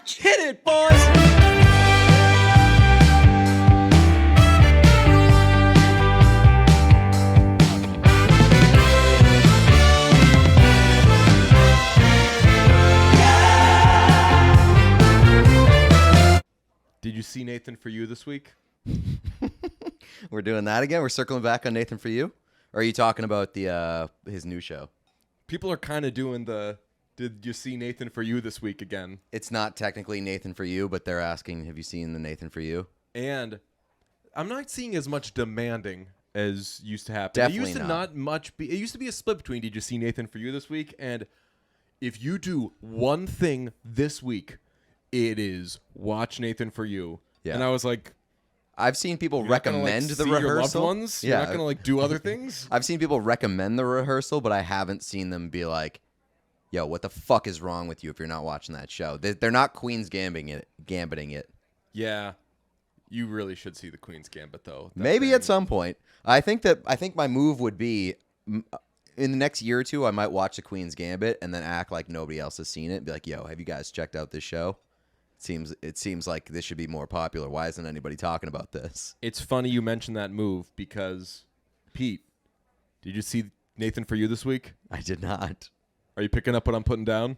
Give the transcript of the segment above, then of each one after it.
watch. Hit it, boys! Did you see Nathan For You this week? We're doing that again? We're circling back on Nathan For You? Or are you talking about the his new show? People are kind of doing did you see Nathan For You this week again? It's not technically Nathan For You, but they're asking, have you seen the Nathan For You? And I'm not seeing as much demanding as used to happen. Definitely it used to not much be. It used to be a split between did you see Nathan For You this week? And if you do one thing this week, it is watch Nathan For You. Yeah. And I was like, I've seen people recommend the see your loved rehearsal. ones? You're not gonna do other things? I've seen people recommend the rehearsal, but I haven't seen them be like, yo, what the fuck is wrong with you if you're not watching that show? They're not Queen's Gambiting it. Yeah. You really should see the Queen's Gambit, though. Maybe at some point. I think my move would be in the next year or two, I might watch the Queen's Gambit and then act like nobody else has seen it. Be like, yo, have you guys checked out this show? It seems like this should be more popular. Why isn't anybody talking about this? It's funny you mentioned that move because, Pete, did you see Nathan For You this week? I did not. Are you picking up what I'm putting down?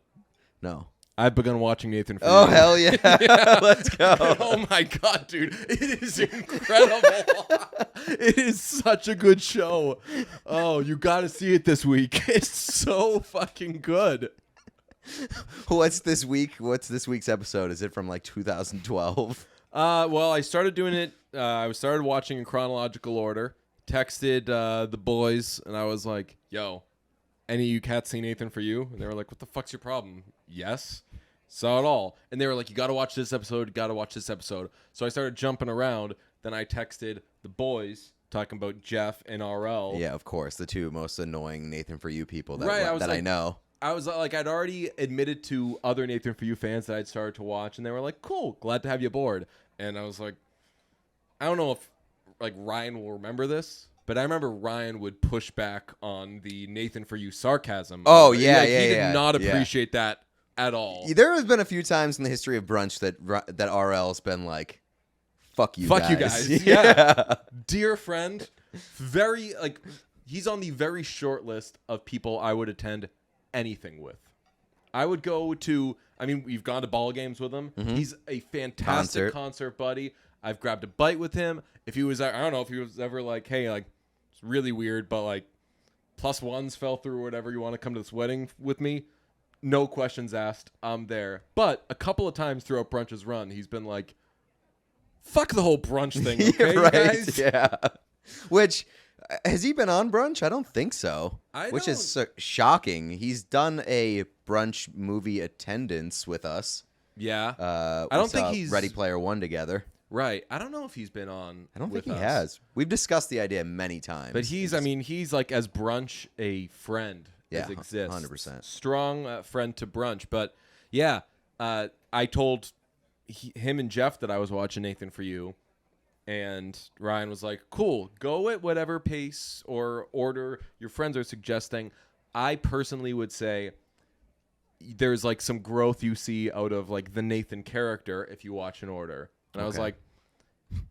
No. I've begun watching Nathan For You. Oh, hell yeah. Let's go. Oh, my God, dude. It is incredible. It is such a good show. Oh, you got to see it this week. It's so fucking good. What's this week's episode? Is it from like 2012? Well, I started doing it. I started watching in chronological order. Texted the boys, and I was like, yo, any of you cats seen Nathan For You? And they were like, what the fuck's your problem? Yes. Saw it all. And they were like, you got to watch this episode. You got to watch this episode. So I started jumping around. Then I texted the boys talking about Jeff and RL. Yeah, of course. The two most annoying Nathan For You people that Right, I know. I was like, I'd already admitted to other Nathan For You fans that I'd started to watch, and they were like, cool, glad to have you aboard. And I was like, I don't know if like Ryan will remember this, but I remember Ryan would push back on the Nathan For You sarcasm. Oh, yeah, He did not appreciate that at all. There has been a few times in the history of brunch that RL's been like, fuck you guys. Yeah. Dear friend, he's on the very short list of people I would attend anything with. I would go to, we've gone to ball games with him. Mm-hmm. He's a fantastic concert buddy. I've grabbed a bite with him. If he was, I don't know if he was ever like, hey, like, it's really weird, but like, plus ones fell through or whatever, you want to come to this wedding with me? No questions asked. I'm there. But a couple of times throughout Brunch's run, he's been like, fuck the whole brunch thing, okay, right, guys? Yeah. Which, has he been on Brunch? I don't think so. Which is shocking. He's done a brunch movie attendance with us. Yeah. I don't think he's Ready Player One together. Right. I don't know if he's been on. I don't think he has. We've discussed the idea many times. But he's like as Brunch a friend as exists. 100%. Strong friend to Brunch. But yeah, I told him and Jeff that I was watching Nathan For You. And Ryan was like, cool, go at whatever pace or order your friends are suggesting. I personally would say there's like some growth you see out of like the Nathan character if you watch in order. And I was like,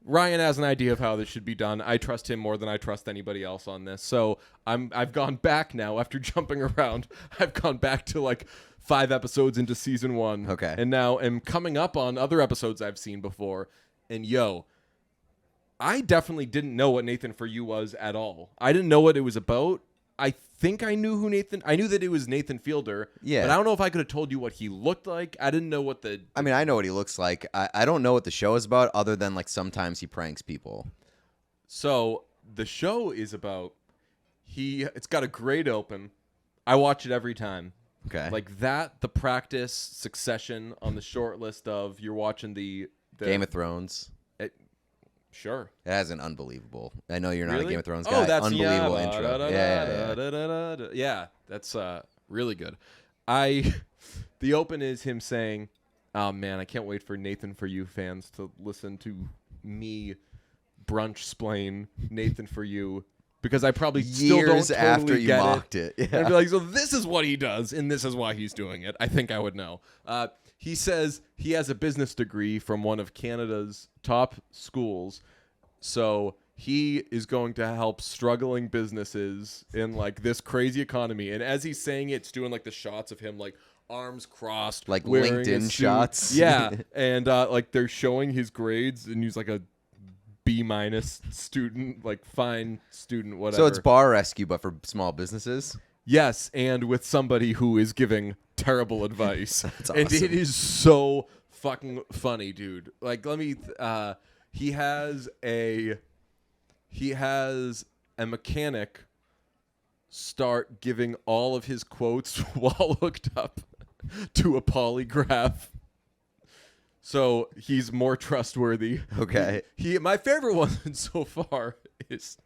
Ryan has an idea of how this should be done. I trust him more than I trust anybody else on this. So I've gone back now after jumping around. I've gone back to like 5 episodes into season 1. Okay. And now am coming up on other episodes I've seen before. And I definitely didn't know what Nathan For You was at all. I didn't know what it was about. I think I knew I knew that it was Nathan Fielder. Yeah. But I don't know if I could have told you what he looked like. I didn't know what I know what he looks like. I don't know what the show is about other than like sometimes he pranks people. So the show is about it's got a great open. I watch it every time. Okay. Like that, the practice, Succession on the short list of you're watching the Game of Thrones. Sure. It has an unbelievable. I know you're not Really? a Game of Thrones guy. That's unbelievable intro. Yeah, that's really good. The open is him saying, "Oh man, I can't wait for Nathan For You fans to listen to me brunch splain Nathan For You because I probably still don't totally after you get mocked it. And I'd be like, so this is what he does, and this is why he's doing it. I think I would know. he says he has a business degree from one of Canada's top schools, so he is going to help struggling businesses in like this crazy economy. And as he's saying it, it's doing like the shots of him like arms crossed, like wearing a LinkedIn suit. shots. Yeah, and like they're showing his grades, and he's like a B- student, like fine student, whatever. So it's bar rescue, but for small businesses. Yes, and with somebody who is giving terrible advice. That's And awesome. it is so fucking funny, dude. Like, let me he has a mechanic start giving all of his quotes while hooked up to a polygraph. So he's more trustworthy. Okay. He my favorite one so far is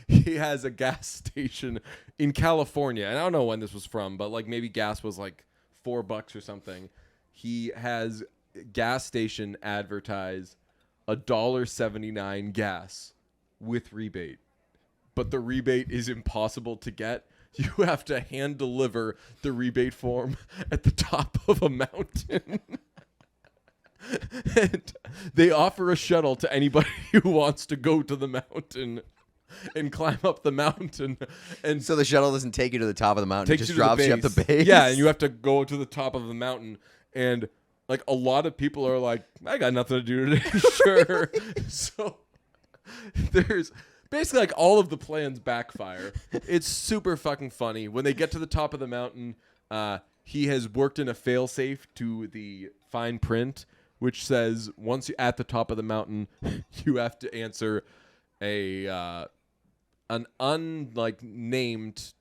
he has a gas station in California. And I don't know when this was from, but like maybe gas was like $4 or something. He has gas station advertise $1.79 gas with rebate. But the rebate is impossible to get. You have to hand deliver the rebate form at the top of a mountain. And they offer a shuttle to anybody who wants to go to the mountain and climb up the mountain. And So the shuttle doesn't take you to the top of the mountain; it takes just you to drops you at the base. Yeah, and you have to go to the top of the mountain. And like a lot of people are like, I got nothing to do today. Sure. So there's basically like all of the plans backfire. It's super fucking funny. When they get to the top of the mountain, he has worked in a failsafe to the fine print, which says once you're at the top of the mountain, you have to answer an named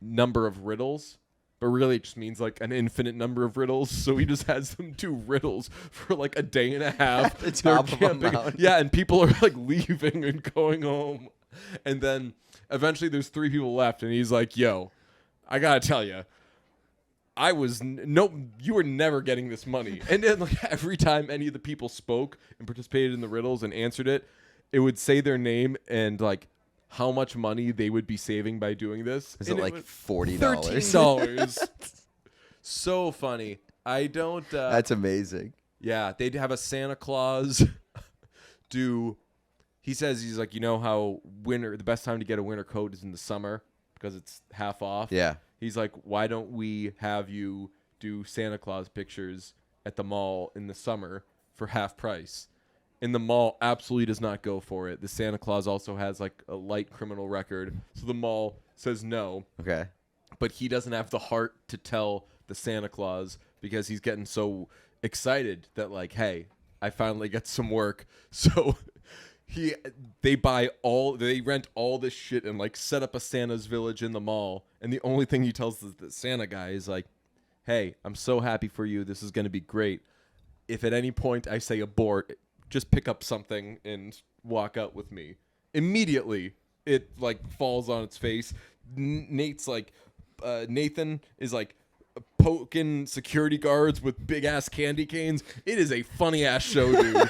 number of riddles, but really it just means like an infinite number of riddles. So he just has them do riddles for like a day and a half. At the top They're of a mountain. Yeah, and people are like leaving and going home. And then eventually there's 3 people left, and he's like, yo, I gotta tell you, you were never getting this money. And then like every time any of the people spoke and participated in the riddles and answered it, it would say their name and like how much money they would be saving by doing this. Is And it like was $40? $13. So funny. I don't. That's amazing. Yeah, they'd have a Santa Claus do. He says he's like, you know how the best time to get a winter coat is in the summer because it's half off. Yeah. He's like, why don't we have you do Santa Claus pictures at the mall in the summer for half price? And the mall absolutely does not go for it. The Santa Claus also has like a light criminal record. So the mall says no. Okay. But he doesn't have the heart to tell the Santa Claus because he's getting so excited that like, hey, I finally get some work. So they rent all this shit and like set up a Santa's village in the mall. And the only thing he tells the Santa guy is like, hey, I'm so happy for you. This is going to be great. If at any point I say abort, just pick up something and walk out with me. Immediately, it like falls on its face. Nathan is like poking security guards with big ass candy canes. It is a funny ass show, dude.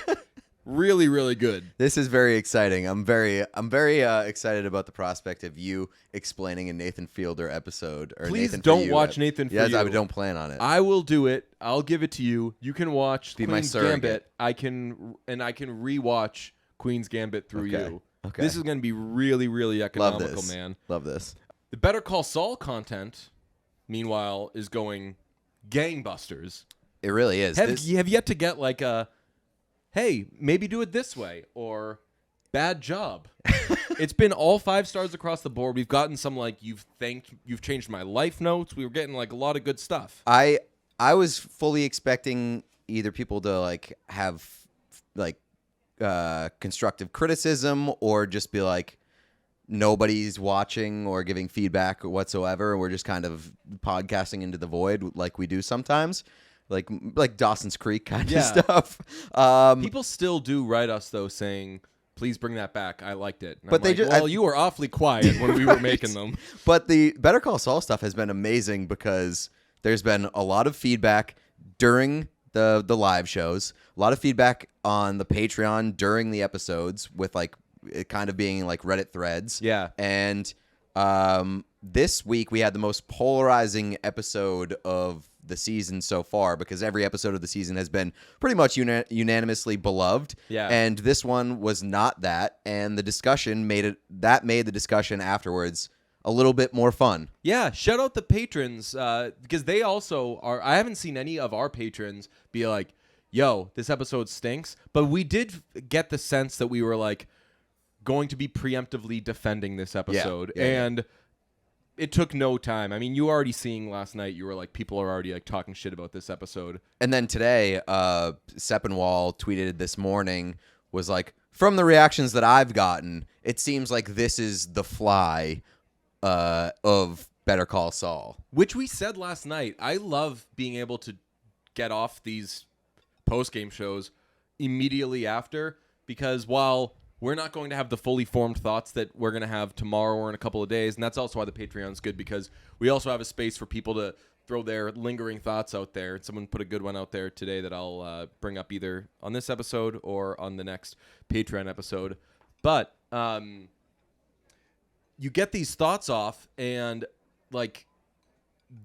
Really, really good. This is very exciting. I'm very excited about the prospect of you explaining a Nathan Fielder episode. Or Please Nathan for don't You watch Nathan for yes, You. I don't plan on it. I will do it. I'll give it to you. You can watch Be my Queen's surrogate. Gambit. I can rewatch Queen's Gambit through you. Okay. This is going to be really, really Love economical, this. man. Love this. The Better Call Saul content, meanwhile, is going gangbusters. It really is. You have yet to get like a, hey, maybe do it this way, or bad job. It's been all 5 stars across the board. We've gotten some like you've changed my life notes. We were getting like a lot of good stuff. I was fully expecting either people to like have like constructive criticism or just be like nobody's watching or giving feedback whatsoever, and we're just kind of podcasting into the void like we do sometimes. Like Dawson's Creek kind of stuff. People still do write us though saying, please bring that back. I liked it. And But I'm like, you were awfully quiet when we were making them. But the Better Call Saul stuff has been amazing because there's been a lot of feedback during the live shows, a lot of feedback on the Patreon during the episodes with like it kind of being like Reddit threads. Yeah. And this week we had the most polarizing episode of the season so far, because every episode of the season has been pretty much unanimously beloved. Yeah. And this one was not that, and the discussion made the discussion afterwards a little bit more fun. Yeah, shout out the patrons because they also are. I haven't seen any of our patrons be like, "Yo, this episode stinks," but we did get the sense that we were like going to be preemptively defending this episode, and it took no time. I mean, you were already seeing last night. You were like, people are already like talking shit about this episode, and then today, Seppenwall tweeted this morning was like, from the reactions that I've gotten, it seems like this is the Fly of Better Call Saul, which we said last night. I love being able to get off these post-game shows immediately after, because while we're not going to have the fully formed thoughts that we're going to have tomorrow or in a couple of days, and that's also why the Patreon's good, because we also have a space for people to throw their lingering thoughts out there. Someone put a good one out there today that I'll bring up either on this episode or on the next Patreon episode. But you get these thoughts off, and like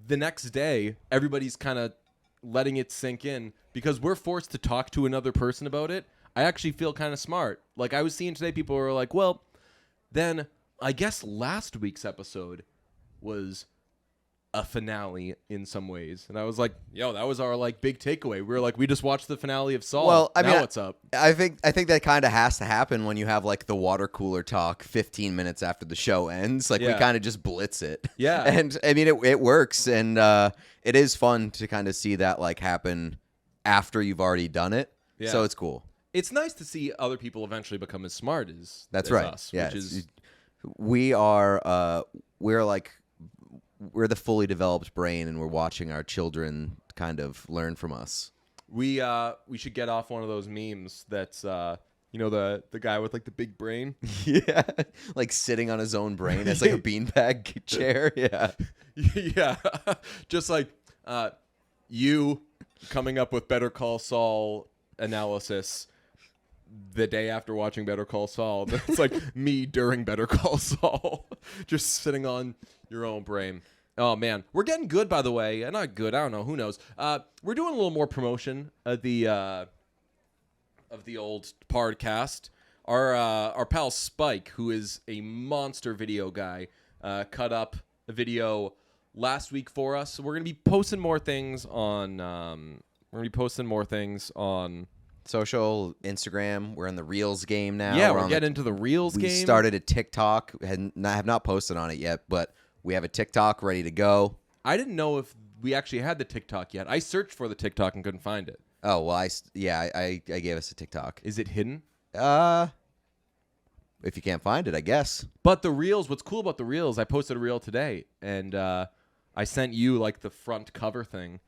the next day, everybody's kind of letting it sink in because we're forced to talk to another person about it. I actually feel kind of smart. Like I was seeing today, people were like, well, then I guess last week's episode was a finale in some ways. And I was like, yo, that was our like big takeaway. We were like, we just watched the finale of Saul. Well, I mean, now what's up? I think that kind of has to happen when you have like the water cooler talk 15 minutes after the show ends. Like we kind of just blitz it. Yeah. And I mean, it works. And it is fun to kind of see that like happen after you've already done it. Yeah. So it's cool. It's nice to see other people eventually become as smart as us. Yeah. Which is we're the fully developed brain, and we're watching our children kind of learn from us. We should get off one of those memes that's the guy with like the big brain. Yeah, like sitting on his own brain as like a beanbag chair. Yeah, yeah, just like you coming up with Better Call Saul analysis the day after watching Better Call Saul. That's like me during Better Call Saul, just sitting on your own brain. Oh man, we're getting good, by the way. Not good. I don't know. Who knows? We're doing a little more promotion of the old podcast. Our pal Spike, who is a monster video guy, cut up a video last week for us. So we're gonna be posting more things on. Social, Instagram. We're in the Reels game now. Yeah, we're getting into the Reels game. We started a TikTok. Have not posted on it yet, but we have a TikTok ready to go. I didn't know if we actually had the TikTok yet. I searched for the TikTok and couldn't find it. Oh, well, I gave us a TikTok. Is it hidden? If you can't find it, I guess. But the Reels, what's cool about the Reels, I posted a Reel today, and I sent you like the front cover thing,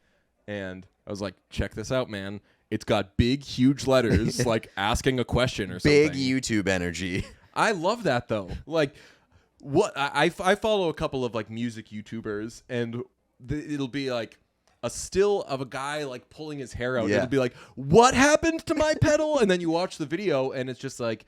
and I was like, check this out, man. It's got big, huge letters, like asking a question or something. Big YouTube energy. I love that, though. Like, what I follow a couple of, like, music YouTubers, and it'll be, like, a still of a guy, like, pulling his hair out. Yeah. It'll be like, what happened to my pedal? And then you watch the video, and it's just like,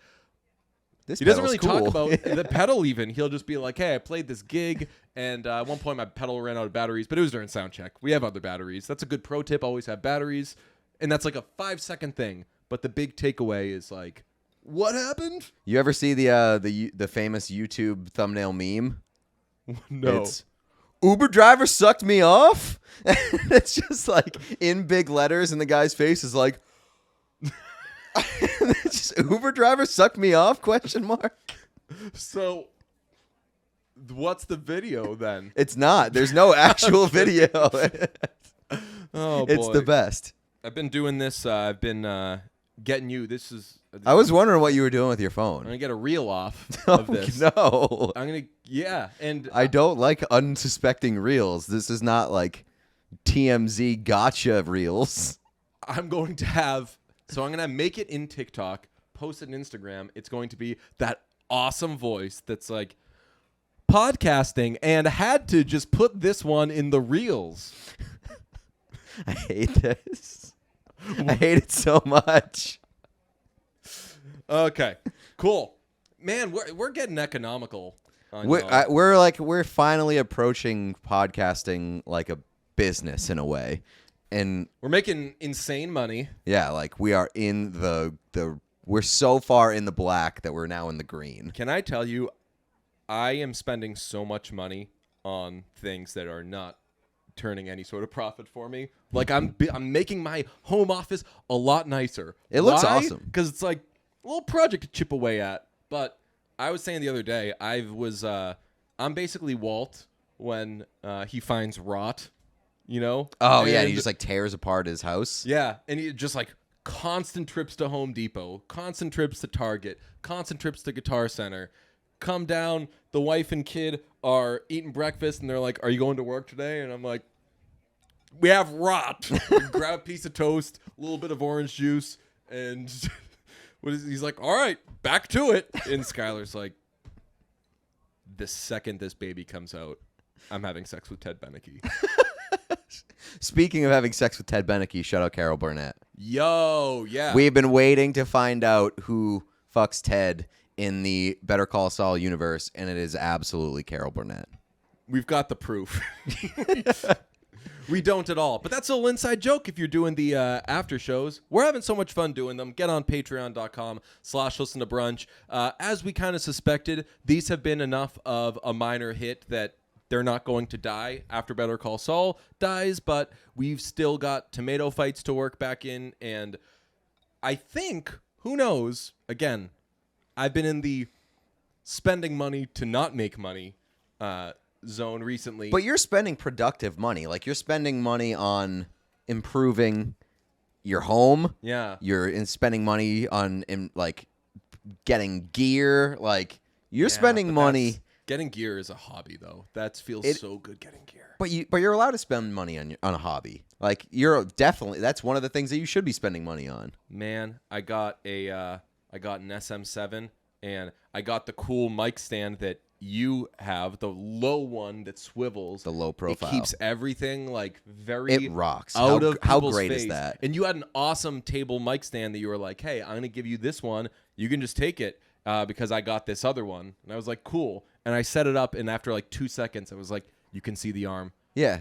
he doesn't really talk about the pedal even. He'll just be like, hey, I played this gig, and at one point my pedal ran out of batteries, but it was during sound check. We have other batteries. That's a good pro tip. Always have batteries. And that's like a 5-second thing. But the big takeaway is like, what happened? You ever see the famous YouTube thumbnail meme? No. It's, Uber driver sucked me off? It's just like in big letters, and the guy's face is like, it's just, Uber driver sucked me off? ? So, what's the video then? It's not. There's no actual video. Oh, boy. It's the best. I've been doing this. I've been getting you. I was wondering what you were doing with your phone. I'm going to get a reel off of this. No. I'm going to, yeah. And I don't like unsuspecting reels. This is not like TMZ gotcha reels. I'm going to have, so I'm going to make it in TikTok, post it on Instagram. It's going to be that awesome voice that's like podcasting and had to just put this one in the reels. I hate this. I hate it so much. Okay, cool. Man, we're getting economical. We're finally approaching podcasting like a business in a way. And We're making insane money. yeah, like we are in we're so far in the black that we're now in the green. Can I tell you, I am spending so much money on things that are not turning any sort of profit for me. Like I'm making my home office a lot nicer. It looks awesome. Because it's like a little project to chip away at. But I was saying the other day, I'm basically Walt when he finds rot, you know? Oh, yeah, and he just like tears apart his house. Yeah, and he just like constant trips to Home Depot, constant trips to Target, constant trips to Guitar Center. Come down, the wife and kid are eating breakfast, and they're like, "Are you going to work today?" And I'm like, "We have rot." Grab a piece of toast, a little bit of orange juice, and he's like, "All right, back to it." And Skylar's like, "The second this baby comes out, I'm having sex with Ted Beneke." Speaking of having sex with Ted Beneke, shout out Carol Burnett. Yo, yeah. We've been waiting to find out who fucks Ted in the Better Call Saul universe, and it is absolutely Carol Burnett. We've got the proof. We don't at all. But that's a little inside joke if you're doing the after shows. We're having so much fun doing them. Get on patreon.com/listen to brunch. As we kind of suspected, these have been enough of a minor hit that they're not going to die after Better Call Saul dies, but we've still got tomato fights to work back in. And I think, who knows, again, I've been in the spending money to not make money zone recently. But you're spending productive money. Like, you're spending money on improving your home. Yeah. You're spending money on, like, getting gear. Like, you're spending money. Getting gear is a hobby, though. That feels so good, getting gear. But you're allowed to spend money on a hobby. Like, that's one of the things that you should be spending money on. Man, I got an SM7, and I got the cool mic stand that you have, the low one that swivels. The low profile. It keeps everything like very It rocks. Out how, of how people's great face. is that? And you had an awesome table mic stand that you were like, "Hey, I'm going to give you this one. You can just take it because I got this other one." And I was like, "Cool." And I set it up, and after like 2 seconds, I was like, "You can see the arm." Yeah,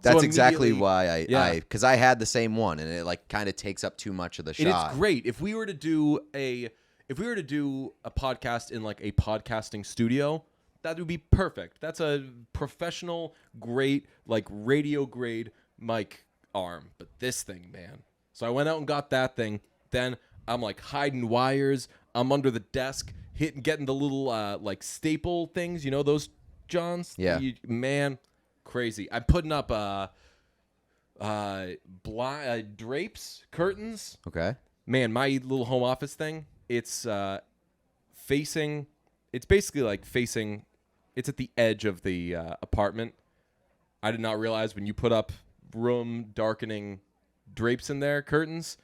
that's exactly why because I had the same one, and it like kind of takes up too much of the shot. And it's great if we were to do a podcast in like a podcasting studio. That would be perfect. That's a professional, great, like radio grade mic arm. But this thing, man. So I went out and got that thing. Then I'm like hiding wires. I'm under the desk, getting the little like staple things. You know those, Johns? Yeah. Man, crazy. I'm putting up drapes, curtains. Okay. Man, my little home office thing. It's facing. It's basically like facing. It's at the edge of the apartment. I did not realize when you put up room darkening drapes in there, curtains,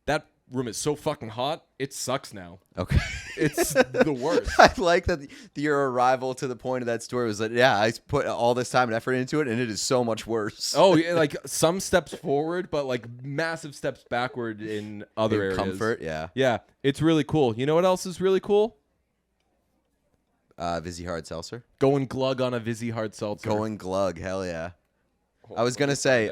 that room is so fucking hot. It sucks now. Okay. It's the worst. I like that your arrival to the point of that story was that, yeah, I put all this time and effort into it, and it is so much worse. Oh, yeah, like some steps forward, but like massive steps backward in other areas. Comfort, yeah. Yeah, it's really cool. You know what else is really cool? Vizzy Hard Seltzer. Going glug on a Vizzy Hard Seltzer. Going glug, hell yeah. I was going to say,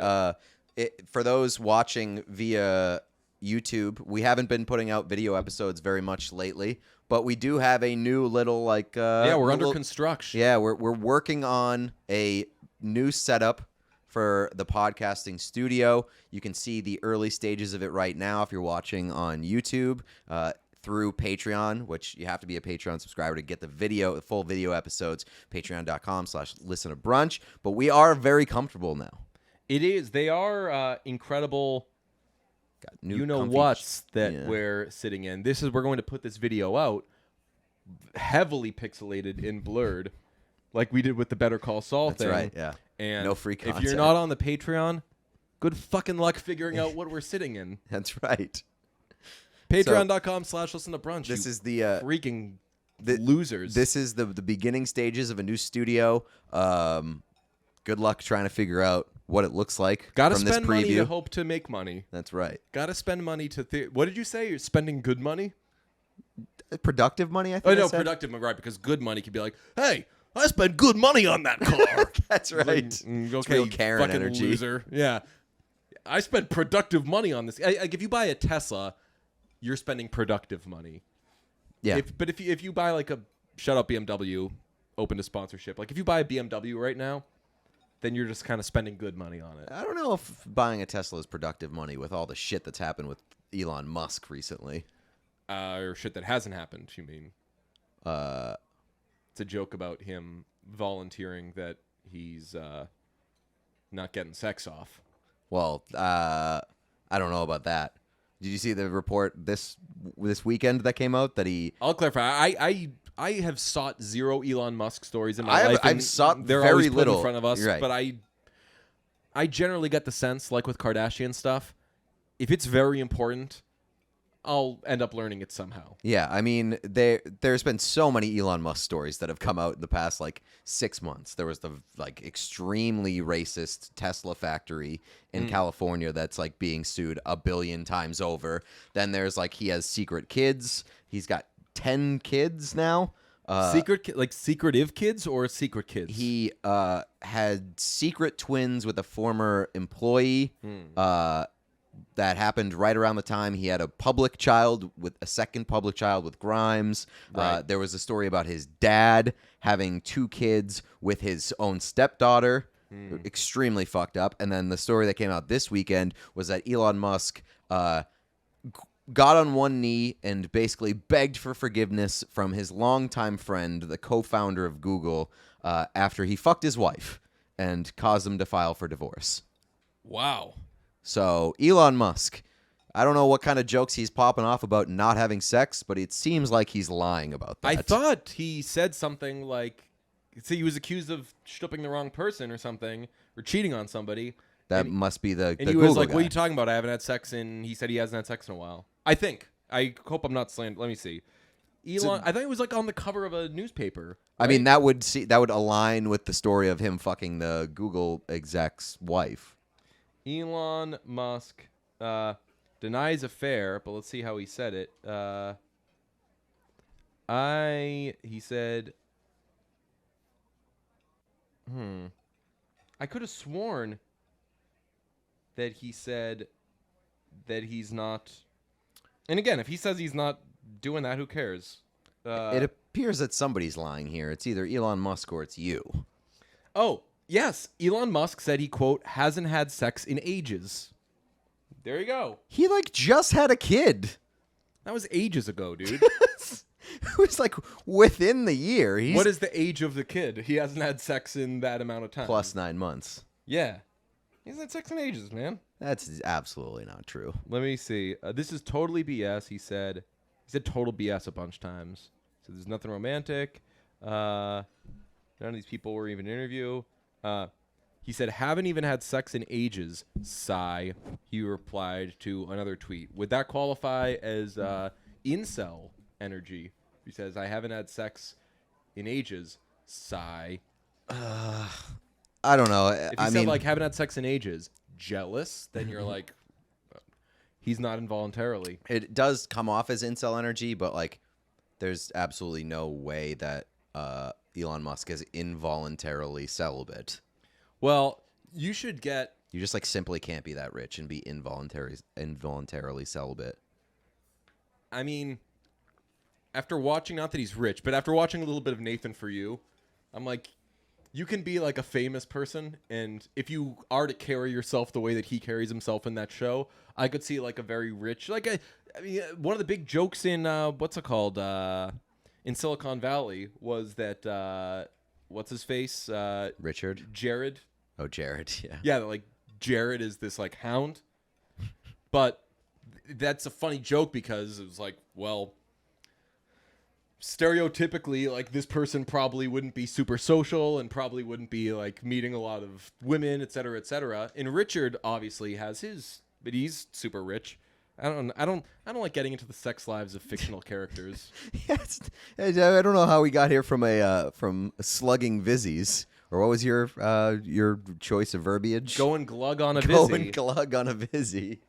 for those watching via YouTube, we haven't been putting out video episodes very much lately, but we do have a new little like we're under construction. Yeah, we're working on a new setup for the podcasting studio. You can see the early stages of it right now if you're watching on YouTube through Patreon, which you have to be a Patreon subscriber to get the full video episodes. Patreon.com/listen to brunch. But we are very comfortable now. It is. They are incredible. Got new You know comfy what's that we're sitting in. We're going to put this video out heavily pixelated and blurred like we did with the Better Call Saul thing. That's right, yeah. And no free content. If you're not on the Patreon, good fucking luck figuring out what we're sitting in. That's right. Patreon.com/listen to brunch. This is the freaking losers. This is the beginning stages of a new studio. Good luck trying to figure out what it looks like. Gotta from spend this preview. money to hope to make money. That's right. Gotta spend money to. What did you say? You're spending good money? Productive money, I think. Oh no, productive. Right, because good money could be like, hey, I spent good money on that car. That's right. Like, It's okay, real you Karen fucking energy. loser. Yeah. I spent productive money on this. Like, if you buy a Tesla, you're spending productive money. Yeah. But if you buy like a shut up BMW, open to sponsorship. Like if you buy a BMW right now, then you're just kind of spending good money on it. I don't know if buying a Tesla is productive money with all the shit that's happened with Elon Musk recently. Or shit that hasn't happened, you mean? It's a joke about him volunteering that he's not getting sex off. Well, I don't know about that. Did you see the report this weekend that came out that he? I'll clarify. I have sought zero Elon Musk stories in my life. I've sought they're very always put little in front of us. You're right. But I generally get the sense, like with Kardashian stuff, if it's very important, I'll end up learning it somehow. Yeah, I mean, there's been so many Elon Musk stories that have come out in the past 6 months. There was the extremely racist Tesla factory in California that's being sued 1 billion times over. Then there's he has secret kids. He's got 10 kids now. Secretive kids or secret kids? He had secret twins with a former employee. That happened right around the time he had a second public child with Grimes. Right. There was a story about his dad having 2 kids with his own stepdaughter. Extremely fucked up. And then the story that came out this weekend was that Elon Musk got on one knee and basically begged for forgiveness from his longtime friend, the co-founder of Google, after he fucked his wife and caused him to file for divorce. Wow. So, Elon Musk, I don't know what kind of jokes he's popping off about not having sex, but it seems like he's lying about that. I thought he said something he was accused of stooping the wrong person or something, or cheating on somebody. That must be the And he Google was like, guy. what are you talking about? I haven't had sex he said he hasn't had sex in a while. I think. I hope I'm not slandering. Let me see. Elon, I thought it was on the cover of a newspaper. Right? I mean, that would align with the story of him fucking the Google exec's wife. Elon Musk denies affair, but let's see how he said it. He said, I could have sworn that he said that he's not. And again, if he says he's not doing that, who cares? It appears that somebody's lying here. It's either Elon Musk or it's you. Oh, yes. Elon Musk said he, quote, hasn't had sex in ages. There you go. He just had a kid. That was ages ago, dude. It was within the year. What is the age of the kid? He hasn't had sex in that amount of time. Plus 9 months. Yeah. He hasn't had sex in ages, man. That's absolutely not true. Let me see. This is totally BS, he said. He said total BS a bunch of times. So there's nothing romantic. None of these people were even interview. He said, haven't even had sex in ages. Sigh. He replied to another tweet. Would that qualify as incel energy? He says, I haven't had sex in ages. Sigh. I don't know. If he said, haven't had sex in ages, jealous, then you're like, he's not involuntarily. It does come off as incel energy, but there's absolutely no way that Elon Musk is involuntarily celibate. Well, you should get. You just simply can't be that rich and be involuntarily celibate. I mean, after watching, not that he's rich, but after watching a little bit of Nathan For You, I'm like, you can be a famous person, and if you are to carry yourself the way that he carries himself in that show, I could see a very rich, I mean, one of the big jokes in what's it called in Silicon Valley was that what's his face Richard? Jared. Oh, Jared, yeah. Yeah, Jared is this hound, but that's a funny joke because it was well, stereotypically, this person probably wouldn't be super social and probably wouldn't be meeting a lot of women, et cetera, et cetera. And Richard obviously has his, but he's super rich. I don't like getting into the sex lives of fictional characters. Yes, I don't know how we got here from slugging Vizzies. Or what was your choice of verbiage? Going glug on a Vizzy. Going glug on a Vizzy.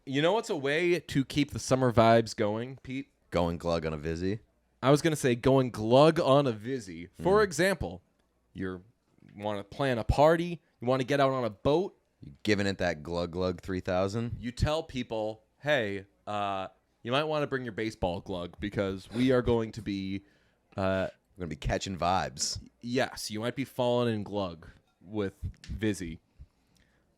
You know what's a way to keep the summer vibes going, Pete? Going glug on a Vizzy. I was going to say going glug on a Vizzy. For example, you want to plan a party, you want to get out on a boat, You giving it that glug glug 3000. you tell people, hey, you might want to bring your baseball glug because we are going to be, We're gonna be catching vibes. yes, you might be falling in glug with Vizzy.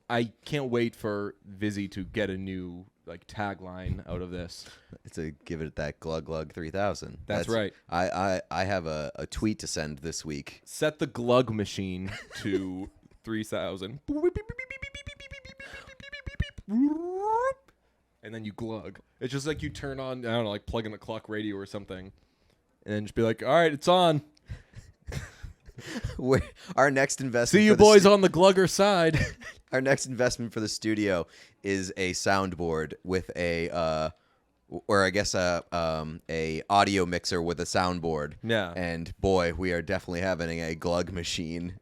I can't wait for Vizzy to get a new like tagline out of this. It's a give it that glug glug 3000. That's right. I have a tweet to send this week. Set the glug machine to 3000. And then you glug. It's just like you turn on, I don't know, like plug in a clock radio or something. And then just be like, all right, it's on. Our next investment. See you boys on the glugger side. Our next investment for the studio is a soundboard with a, or I guess a audio mixer with a soundboard. Yeah. And boy, we are definitely having a glug machine.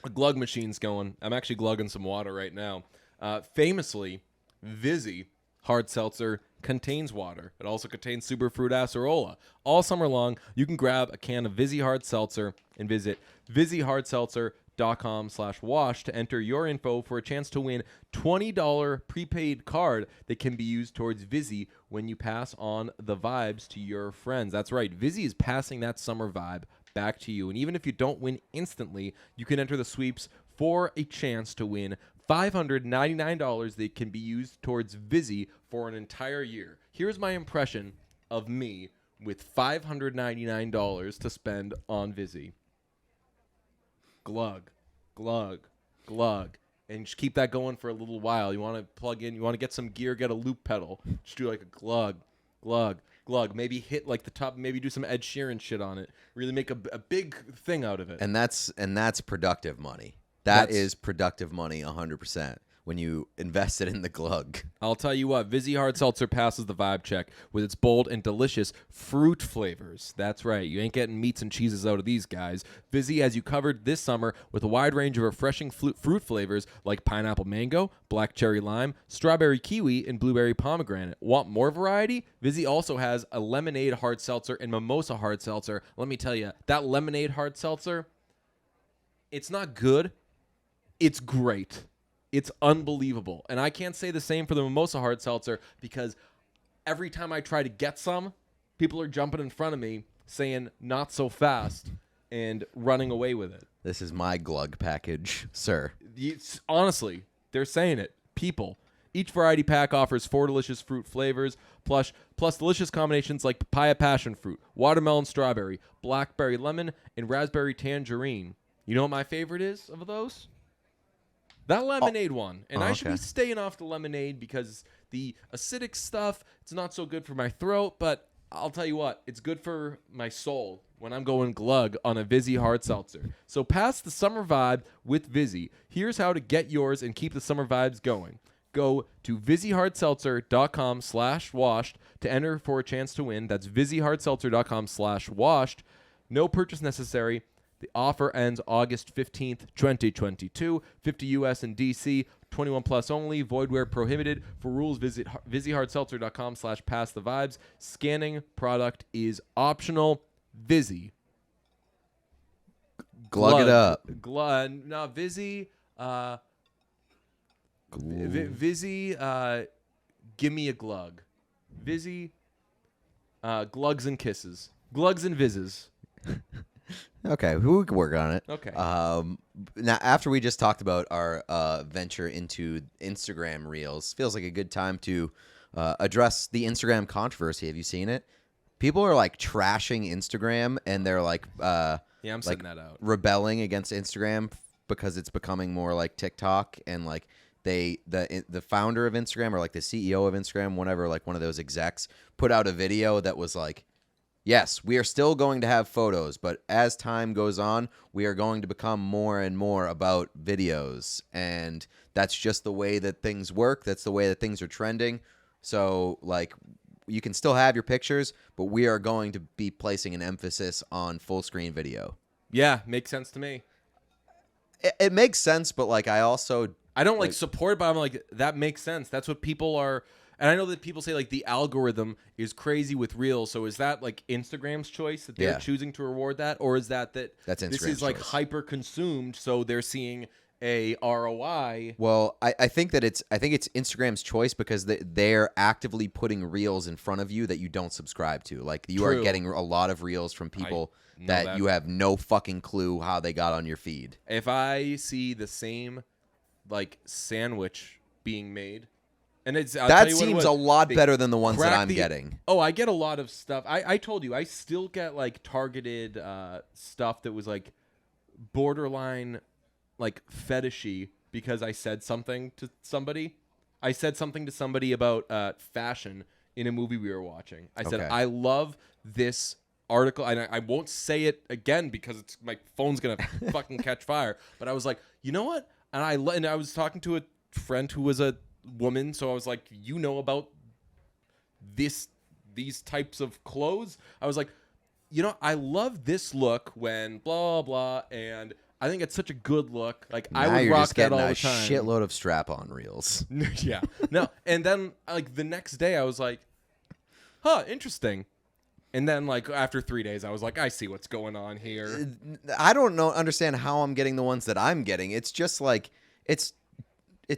A glug machine's going. I'm actually glugging some water right now. Famously, Vizzy hard seltzer contains water. It also contains superfruit acerola. All summer long, you can grab a can of Vizzy hard seltzer and visit VizzyHardSeltzer.com/wash to enter your info for a chance to win $20 prepaid card that can be used towards Vizzy when you pass on the vibes to your friends. That's right. Vizzy is passing that summer vibe back to you. And even if you don't win instantly, you can enter the sweeps for a chance to win $599 that can be used towards Vizzy for an entire year. Here's my impression of me with $599 to spend on Vizzy. Glug, glug, glug. And just keep that going for a little while. You want to plug in, you want to get some gear, get a loop pedal. Just do like a glug, glug, glug. Maybe hit like the top, maybe do some Ed Sheeran shit on it. Really make a big thing out of it. And that's productive money. That is productive money 100% when you invest it in the glug. I'll tell you what, Vizzy Hard Seltzer passes the vibe check with its bold and delicious fruit flavors. That's right, you ain't getting meats and cheeses out of these guys. Vizzy has you covered this summer with a wide range of refreshing fruit flavors like pineapple mango, black cherry lime, strawberry kiwi, and blueberry pomegranate. Want more variety? Vizzy also has a lemonade hard seltzer and mimosa hard seltzer. Let me tell you, that lemonade hard seltzer, it's not good. It's great. It's unbelievable. And I can't say the same for the mimosa hard seltzer because every time I try to get some, people are jumping in front of me saying not so fast and running away with it. This is my glug package, sir. Honestly, they're saying it. People. Each variety pack offers 4 delicious fruit flavors, plus delicious combinations like papaya passion fruit, watermelon strawberry, blackberry lemon, and raspberry tangerine. You know what my favorite is of those? That lemonade one. And I should be staying off the lemonade because the acidic stuff, it's not so good for my throat, but I'll tell you what, it's good for my soul when I'm going glug on a Vizzy hard seltzer. So pass the summer vibe with Vizzy. Here's how to get yours and keep the summer vibes going. Go to VizzyHardSeltzer.com/washed to enter for a chance to win. That's VizzyHardSeltzer.com/washed. No purchase necessary. The offer ends August 15th, 2022. 50 U.S. and D.C. 21 plus only. Void where prohibited. For rules, visit VizzyHardSeltzer.com/pass the vibes. Scanning product is optional. Vizzy. Glug it up. No, Vizzy. Vizzy. Give me a glug. Vizzy. Glugs and kisses. Glugs and vizzes. Okay, we can work on it. Okay. Now, after we just talked about our venture into Instagram Reels, feels like a good time to address the Instagram controversy. Have you seen it? People are like trashing Instagram, and they're like, yeah, I'm setting that out. Rebelling against Instagram because it's becoming more like TikTok, and like the founder of Instagram or like the CEO of Instagram, whatever, like one of those execs, put out a video that was like, yes, we are still going to have photos, but as time goes on, we are going to become more and more about videos. And that's just the way that things work. That's the way that things are trending. So, like, you can still have your pictures, but we are going to be placing an emphasis on full screen video. Yeah, makes sense to me. It makes sense, but, like, I don't like support it, but I'm like, that makes sense. That's what people are. And I know that people say like the algorithm is crazy with Reels. So is that like Instagram's choice that they're choosing to reward that, or is that's Instagram's this is like choice. hyper consumed, so they're seeing a ROI? Well, I think it's Instagram's choice because they're actively putting Reels in front of you that you don't subscribe to. Like you are getting a lot of Reels from people that you have no fucking clue how they got on your feed. If I see the same like sandwich being made, and that seems a lot better than the ones that I'm getting. Oh, I get a lot of stuff. I told you I still get like targeted stuff that was like borderline like fetishy because I said something to somebody. I said something to somebody about fashion in a movie we were watching. I said, I love this article. And I won't say it again because my phone's going to fucking catch fire. But I was like, you know what? And I was talking to a friend who was a woman. So I was like, you know about these types of clothes? I was like, you know, I love this look when blah, blah, and I think it's such a good look. Like now I would you're rock just getting that all a the time. shitload of strap-on reels. Yeah. No. And then like the next day I was like, huh, interesting. And then like after 3 days I was like, I see what's going on here. I don't understand how I'm getting the ones that I'm getting. It's just like it's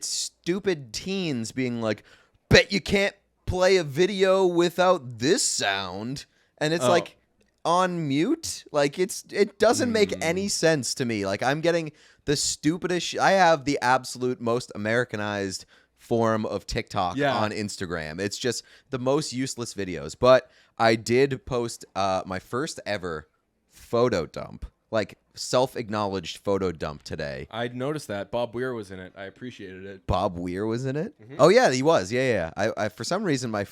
stupid teens being like, bet you can't play a video without this sound. And it's like on mute. Like it doesn't make any sense to me. Like I'm getting the stupidest I have the absolute most Americanized form of TikTok on Instagram. It's just the most useless videos. But I did post my first ever photo dump, like self-acknowledged photo dump today. I noticed that Bob Weir was in it. I appreciated it. Bob Weir was in it? Mm-hmm. Oh yeah, he was. Yeah. I for some reason my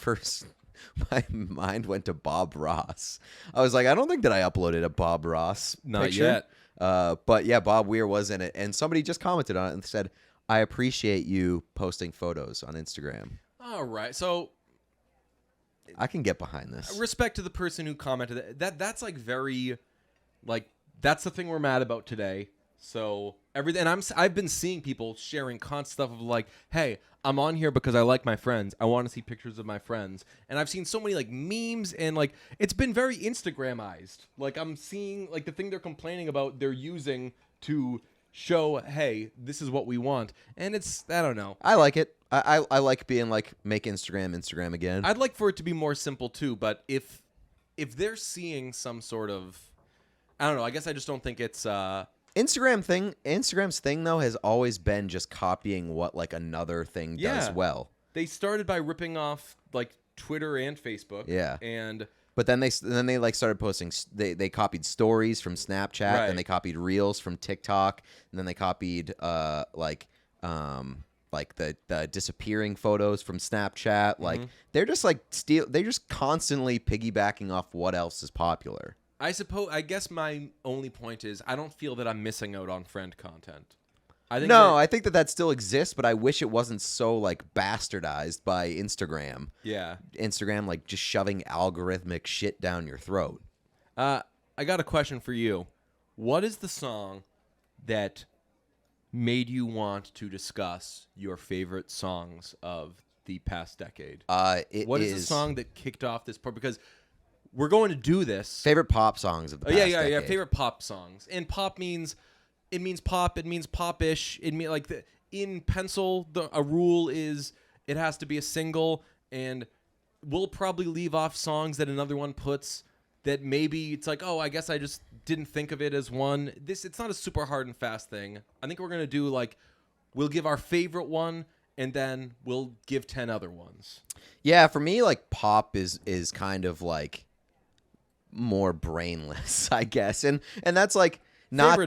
mind went to Bob Ross. I was like, I don't think that I uploaded a Bob Ross picture. Not yet. But yeah, Bob Weir was in it. And somebody just commented on it and said, I appreciate you posting photos on Instagram. All right. So I can get behind this. Respect to the person who commented that's like very like that's the thing we're mad about today. So everything, and I've been seeing people sharing constant stuff of like, hey, I'm on here because I like my friends. I want to see pictures of my friends. And I've seen so many like memes and like it's been very Instagramized. Like I'm seeing like the thing they're complaining about they're using to show, hey, this is what we want. And it's, I don't know. I like it. I like being like, make Instagram again. I'd like for it to be more simple too, but if they're seeing some sort of, I don't know, I guess I just don't think it's Instagram's thing though has always been just copying what like another thing does well. They started by ripping off like Twitter and Facebook. Yeah. But then they like started posting. They copied stories from Snapchat, right. Then they copied Reels from TikTok, and then they copied like the disappearing photos from Snapchat. Mm-hmm. Like they're just like they're just constantly piggybacking off what else is popular. I guess my only point is I don't feel that I'm missing out on friend content. I think that still exists, but I wish it wasn't so like bastardized by Instagram. Yeah. Instagram like just shoving algorithmic shit down your throat. I got a question for you. What is the song that made you want to discuss your favorite songs of the past decade? What is the song that kicked off this part? Because we're going to do this. Favorite pop songs of the past decade. Yeah. Favorite pop songs. And pop means pop. It means pop-ish. It means like in pencil, a rule is it has to be a single, and we'll probably leave off songs that another one puts that maybe it's like, oh, I guess I just didn't think of it as one. It's not a super hard and fast thing. I think we're gonna do like we'll give our favorite one, and then we'll give 10 other ones. Yeah, for me, like pop is kind of like more brainless, I guess, and that's like. Not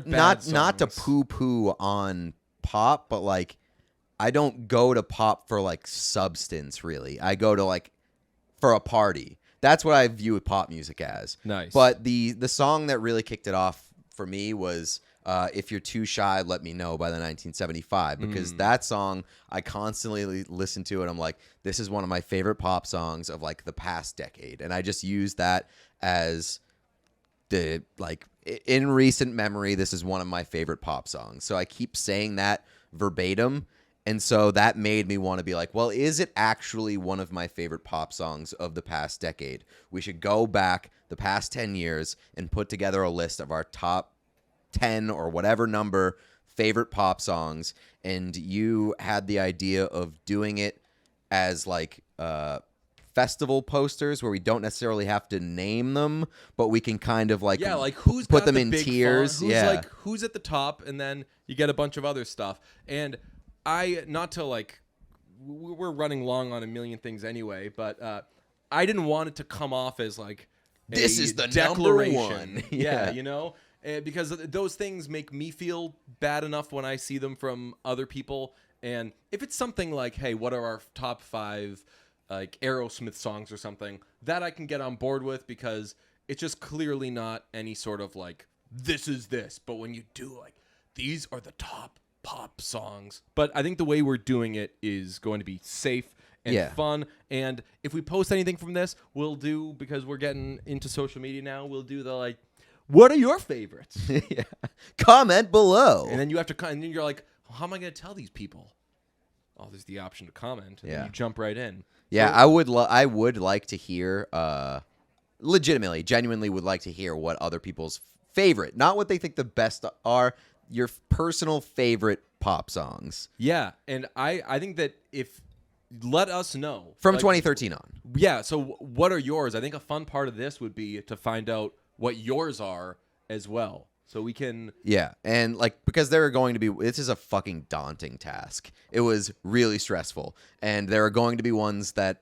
to poo-poo on pop, but like I don't go to pop for like substance really. I go to like for a party. That's what I view pop music as. Nice. But the song that really kicked it off for me was If You're Too Shy, Let Me Know by the 1975, because that song I constantly listen to and I'm like, this is one of my favorite pop songs of like the past decade. And I just use that as the like in recent memory, this is one of my favorite pop songs. So I keep saying that verbatim, And so that made me want to be like, well, is it actually one of my favorite pop songs of the past decade? We should go back the past 10 years and put together a list of our top 10 or whatever number favorite pop songs. And you had the idea of doing it as like festival posters where we don't necessarily have to name them, but we can kind of like, like who's put got them the in big tiers. Font, who's like who's at the top, and then you get a bunch of other stuff. And not to like, we're running long on a million things anyway, but I didn't want it to come off as like this is the declaration. number one. Yeah, you know, because those things make me feel bad enough when I see them from other people. And if it's something like, hey, what are our top 5 like Aerosmith songs or something, that I can get on board with, because it's just clearly not any sort of like, this is this. But when you do like, these are the top pop songs. But I think the way we're doing it is going to be safe and fun. And if we post anything from this, we'll do, because we're getting into social media now, we'll do the like, what are your favorites? Yeah. Comment below. And then you have to, and then you're like, how am I going to tell these people? Oh, there's the option to comment. And then you jump right in. Yeah, so, I would like to hear, legitimately, genuinely would like to hear what other people's favorite, not what they think the best are, your personal favorite pop songs. Yeah, and I think that if, let us know. From like, 2013 on. Yeah, so what are yours? I think a fun part of this would be to find out what yours are as well. So we can... Yeah, and like, because there are going to be... This is a fucking daunting task. It was really stressful. And there are going to be ones that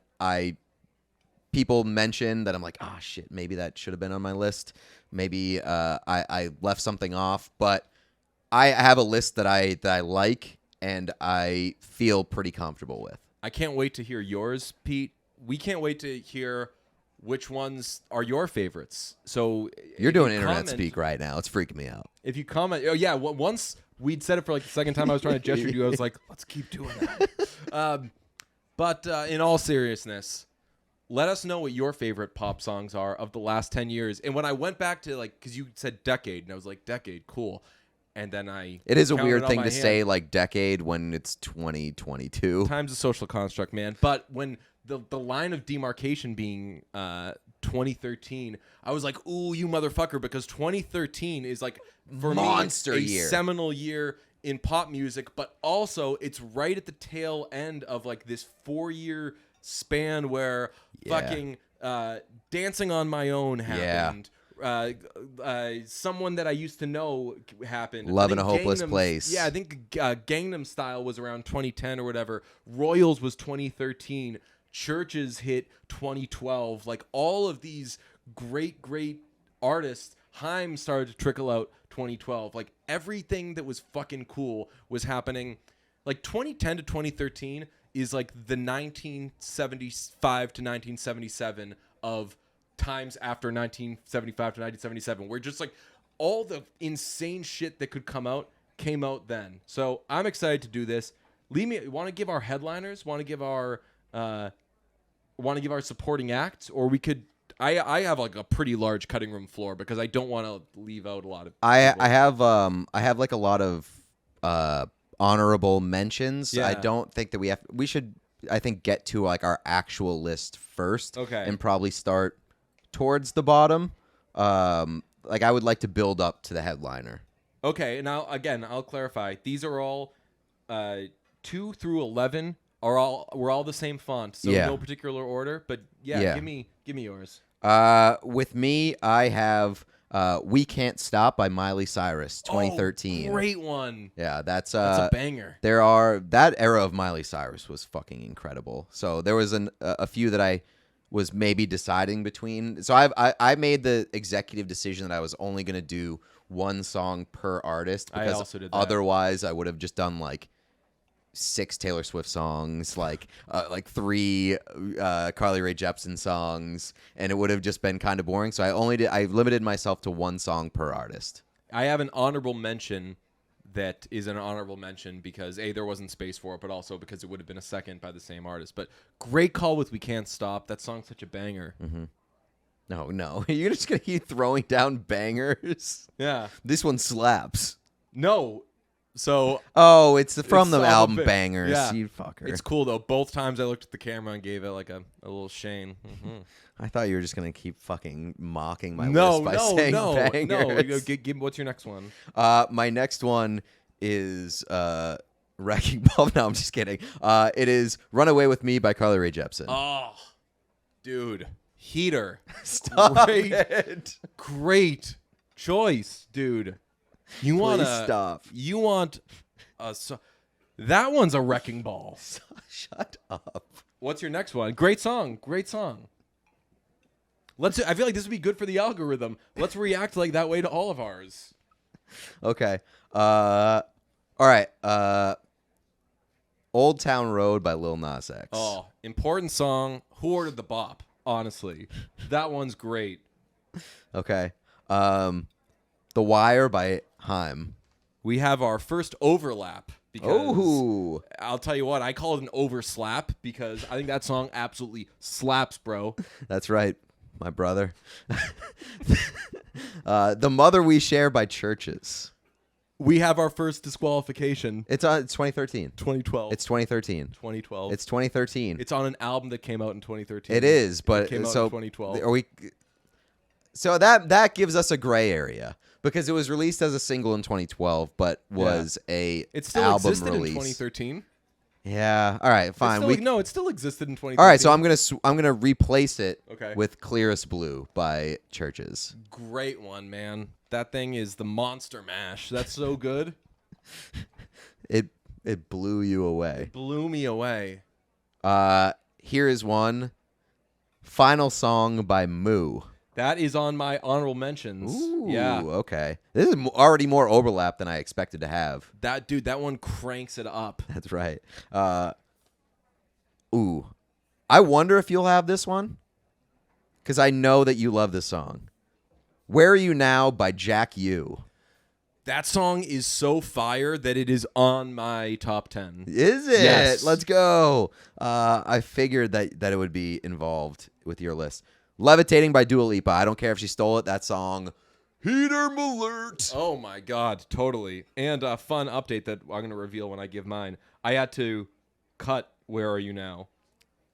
people mention that I'm like, oh shit, maybe that should have been on my list. Maybe I left something off. But I have a list that I like and I feel pretty comfortable with. I can't wait to hear yours, Pete. We can't wait to hear which ones are your favorites. So you're doing internet speak right now. It's freaking me out. If you comment, once we'd said it for like the second time I was trying to gesture to you, I was like, let's keep doing that. But in all seriousness, let us know what your favorite pop songs are of the last 10 years. And when I went back to like, because you said decade, and I was like, decade, cool. And then it is a weird thing to say like decade when it's 2022. Time's a social construct, man. But when the line of demarcation being 2013, I was like, ooh, you motherfucker, because 2013 is like, for monster me, year. Seminal year in pop music, but also it's right at the tail end of like this 4-year span where fucking Dancing on My Own happened. Someone that I used to know happened. Love in a Hopeless Place. Yeah, I think Gangnam Style was around 2010 or whatever. Royals was 2013. Churches hit 2012. Like all of these great artists, Haim started to trickle out 2012. Like everything that was fucking cool was happening. Like 2010 to 2013 is like the 1975 to 1977 of times after 1975 to 1977, where just like all the insane shit that could come out came out then. So I'm excited to do this. Want to give our headliners? Want to give our supporting acts? Or we could. I have like a pretty large cutting room floor because I don't want to leave out a lot of. I have like a lot of honorable mentions. Yeah. I don't think that we should. I think get to like our actual list first. Okay. And probably start towards the bottom. Like I would like to build up to the headliner. Okay, now again, I'll clarify. These are all 2 through 11 we're all the same font, so no particular order. But give me yours. With me, I have "We Can't Stop" by Miley Cyrus, 2013. Oh, great one. Yeah, that's a banger. That era of Miley Cyrus was fucking incredible. So there was a few that I was maybe deciding between. So I made the executive decision that I was only going to do one song per artist, because I also did that. Otherwise I would have just done like 6 Taylor Swift songs, like 3 Carly Rae Jepsen songs, and it would have just been kind of boring. So I limited myself to one song per artist. I have an honorable mention that is an honorable mention because A, there wasn't space for it, but also because it would have been a second by the same artist. But great call with "We Can't Stop." That song's such a banger. Mm-hmm. No, you're just gonna keep throwing down bangers. Yeah, this one slaps. No, So Oh, it's from It's the all album bit- Bangers. yeah. You fucker. it's cool though. Both times I looked at the camera and gave it like a little shane. I thought you were just gonna keep fucking mocking my No, list by no, saying no, Bangers. no. What's your next one? My next one is Wrecking Ball. No, I'm just kidding. It is Runaway with Me by Carly Rae Jepsen. Oh, dude, Heater. Stop great, it. great choice, dude. You want Please stop. You want a that one's a wrecking ball. Shut up. What's your next one? Great song. Great song. I feel like this would be good for the algorithm. Let's react like that way to all of ours. Okay. All right. Old Town Road by Lil Nas X. Oh, important song. Who ordered the bop? Honestly, that one's great. Okay. The Wire by Haim. We have our first overlap because Oh. I'll tell you what, I call it an overslap because I think that song absolutely slaps, bro. That's right, my brother. The Mother We Share by Churches. We have our first disqualification. It's 2013. 2012. It's 2013. 2012. It's 2013. It's on an album that came out in 2013. It is, but It came out so in 2012. Are we? So that gives us a gray area because it was released as a single in 2012, but was a It still album existed release. in 2013. Yeah. All right. Fine. It still existed in 2013. All right. So I'm gonna replace it Okay. with Clearest Blue by Churches. Great one, man. That thing is the monster mash. That's so good. It blew you away. Blew me away. Here is one. Final Song by Moo. That is on my honorable mentions. Ooh, Yeah. okay. This is already more overlap than I expected to have. That one cranks it up. That's right. Ooh. I wonder if you'll have this one. Because I know that you love this song. Where Are You Now by Jack U. That song is so fire that it is on my top 10. Is it? Yes. Let's go. I figured that it would be involved with your list. Levitating by Dua Lipa. I don't care if she stole it. That song. Heater alert. Oh my God, totally. And a fun update that I'm going to reveal when I give mine. I had to cut Where Are You Now?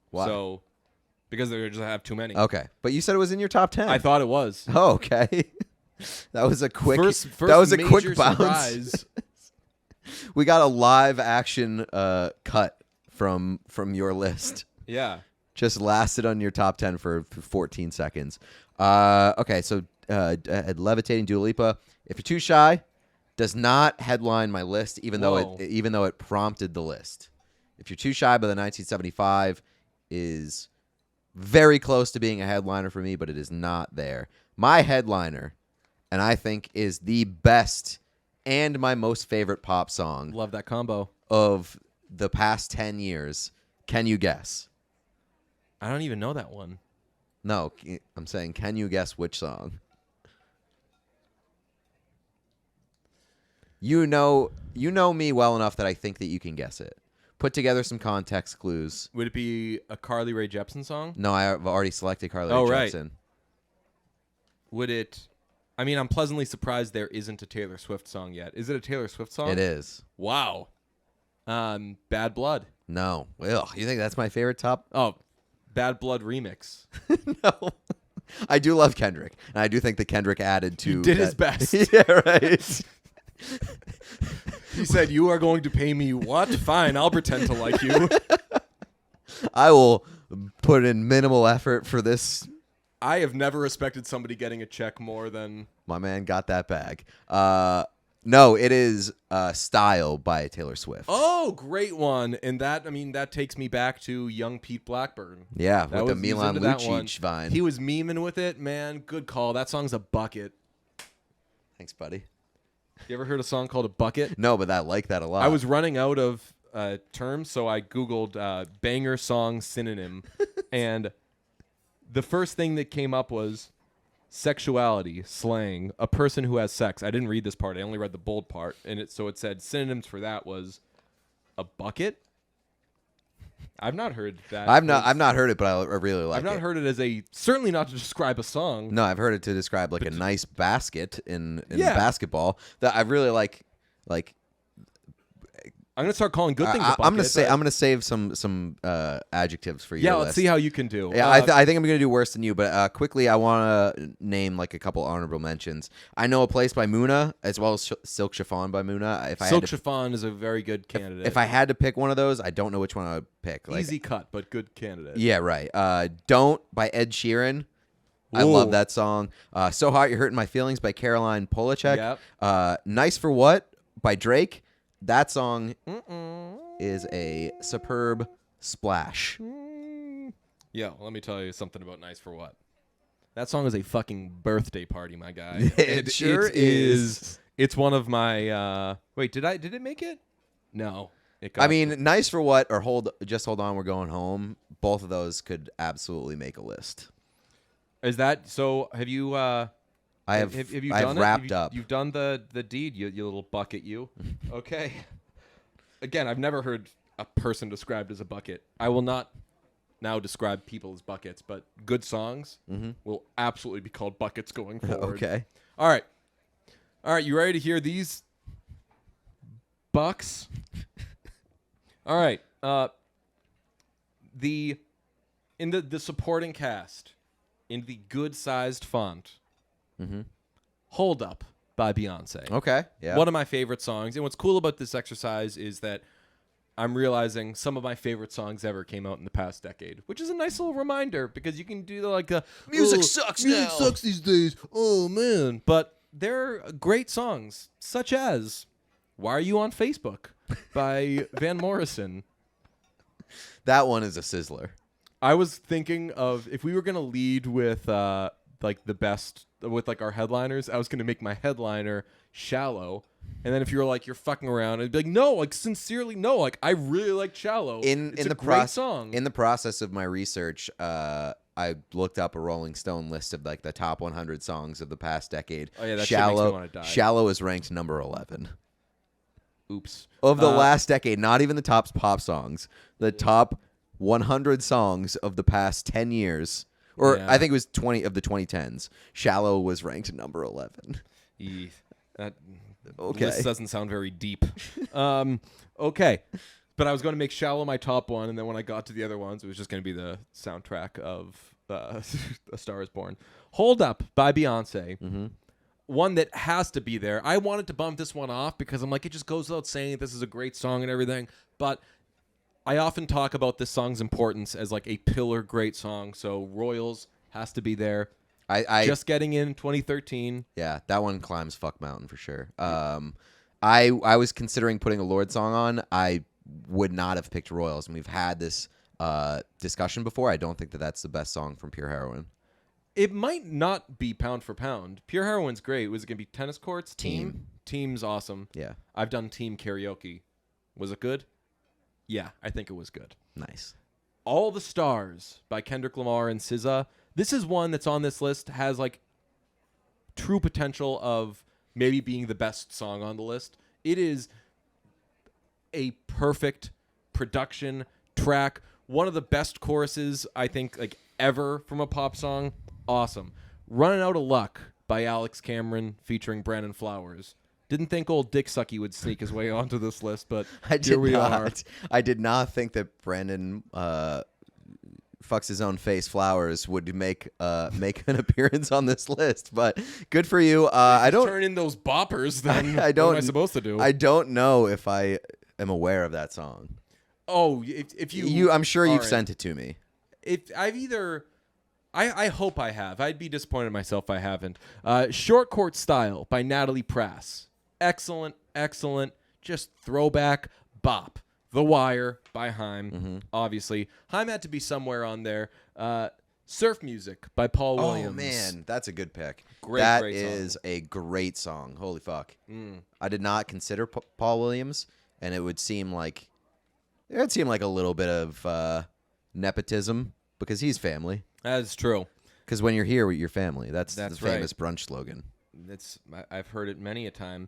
Why? So, because they just have too many. Okay. But you said it was in your top 10. I thought it was. Oh, okay. That was a quick First that was a major quick bounce. surprise. We got a live action cut from your list. Yeah. Just lasted on your top 10 for 14 seconds. Okay, so Levitating Dua Lipa. If You're Too Shy does not headline my list, even though it prompted the list. If You're Too Shy by the 1975 is very close to being a headliner for me, but it is not there. My headliner, and I think is the best and my most favorite pop song Love that combo. of the past 10 years. Can you guess? I don't even know that one. No, I'm saying, can you guess which song? You know me well enough that I think that you can guess it. Put together some context clues. Would it be a Carly Rae Jepsen song? No, I've already selected Carly Rae right. Jepsen. Would it... I mean, I'm pleasantly surprised there isn't a Taylor Swift song yet. Is it a Taylor Swift song? It is. Wow. Bad Blood. No. Ugh, you think that's my favorite top? Oh, Bad Blood remix. No. I do love Kendrick, and I do think that Kendrick added to... He did his best. Yeah, right. He said, "You are going to pay me what? Fine, I'll pretend to like you." I will put in minimal effort for this. I have never respected somebody getting a check more than... My man got that bag. No, it is Style by Taylor Swift. Oh, great one. And that takes me back to young Pete Blackburn. Yeah, That with the he's Milan into that one. Lucic vine. He was memeing with it, man. Good call. That song's a bucket. Thanks, buddy. You ever heard a song called A Bucket? No, but I like that a lot. I was running out of terms, so I Googled banger song synonym. And the first thing that came up was sexuality, slang, a person who has sex. I didn't read this part. I only read the bold part. And so it said synonyms for that was a bucket. I've not heard that. I've not heard it, but I really like it. I've not heard it as certainly not to describe a song. No, I've heard it to describe like a nice basket in Yeah. basketball. That I really like I'm gonna start calling good things a bucket. I'm gonna save some adjectives for you. Yeah, let's see how you can do. Yeah, I think I'm gonna do worse than you. But quickly, I want to name like a couple honorable mentions. I Know a Place by Muna, as well as Silk Chiffon by Muna. Silk Chiffon is a very good candidate. If I had to pick one of those, I don't know which one I would pick. Like, easy cut, but good candidate. Yeah, right. Don't by Ed Sheeran. I Ooh. love that song. So Hot You're Hurting My Feelings by Caroline Polachek. Yep. Nice for What by Drake. That song is a superb splash. Yeah, let me tell you something about Nice for What. That song is a fucking birthday party, my guy. It sure is. It's one of my. Wait, did it make it? No. I mean, Nice for What or Just Hold On, We're Going Home. Both of those could absolutely make a list. Is that so? Have you? Have you done it? Wrapped up. You've done the deed, you little bucket. You. Okay. Again, I've never heard a person described as a bucket. I will not now describe people as buckets, but good songs will absolutely be called buckets going forward. Okay. All right. You ready to hear these bucks? All right. In the supporting cast, in the good-sized font, Hold Up by Beyonce. Okay, yeah. One of my favorite songs. And what's cool about this exercise is that I'm realizing some of my favorite songs ever came out in the past decade, which is a nice little reminder because you can do like a music sucks now. Music sucks these days. Oh, man. But they're great songs, such as Why Are You on Facebook by Van Morrison. That one is a sizzler. I was thinking of if we were going to lead with like the best with like our headliners, I was going to make my headliner Shallow. And then if you were like, you're fucking around, I'd be like, no, like sincerely, no, like I really like Shallow. It's a great song. In the process of my research, I looked up a Rolling Stone list of like the top 100 songs of the past decade. Oh yeah, that shit makes me want to die. Shallow is ranked number 11. Oops. Of the last decade, not even the top pop songs, the top 100 songs of the past 10 years. Or I think it was 20 of the 2010s. Shallow was ranked number 11. That okay. list doesn't sound very deep. Okay. But I was going to make Shallow my top one, and then when I got to the other ones, it was just going to be the soundtrack of A Star Is Born. Hold Up by Beyonce. One that has to be there. I wanted to bump this one off because I'm like, it just goes without saying this is a great song and everything. But I often talk about this song's importance as like a pillar great song. So Royals has to be there. I just getting in 2013. Yeah, that one climbs fuck mountain for sure. I was considering putting a Lorde song on. I would not have picked Royals, and we've had this discussion before. I don't think that that's the best song from Pure Heroin. It might not be pound for pound. Pure Heroin's great. Was it going to be Tennis Courts? Team's awesome. Yeah. I've done Team karaoke. Was it good? Yeah, I think it was good. Nice. All the Stars by Kendrick Lamar and SZA. This is one that's on this list, has like true potential of maybe being the best song on the list. It is a perfect production track. One of the best choruses, I think, like ever from a pop song. Awesome. Running Out of Luck by Alex Cameron featuring Brandon Flowers. Didn't think old Dick Sucky would sneak his way onto this list, but here we are. I did not think that Brandon fucks his own face Flowers would make an appearance on this list, but good for you. I don't turn in those boppers. Then I don't, what am I supposed to do? I don't know if I am aware of that song. Oh, if you I'm sure you've sent it to me. If I've either. I hope I have. I'd be disappointed in myself if I haven't. Short Court Style by Natalie Prass. Excellent. Just throwback bop. The Wire by Haim, obviously. Haim had to be somewhere on there. Surf Music by Paul Williams. Oh, man. That's a good pick. Great that song. is a great song. Holy fuck. I did not consider Paul Williams, and it would seem like a little bit of nepotism because he's family. That is true. Because when you're here with your family, that's the famous right. brunch slogan. I've heard it many a time.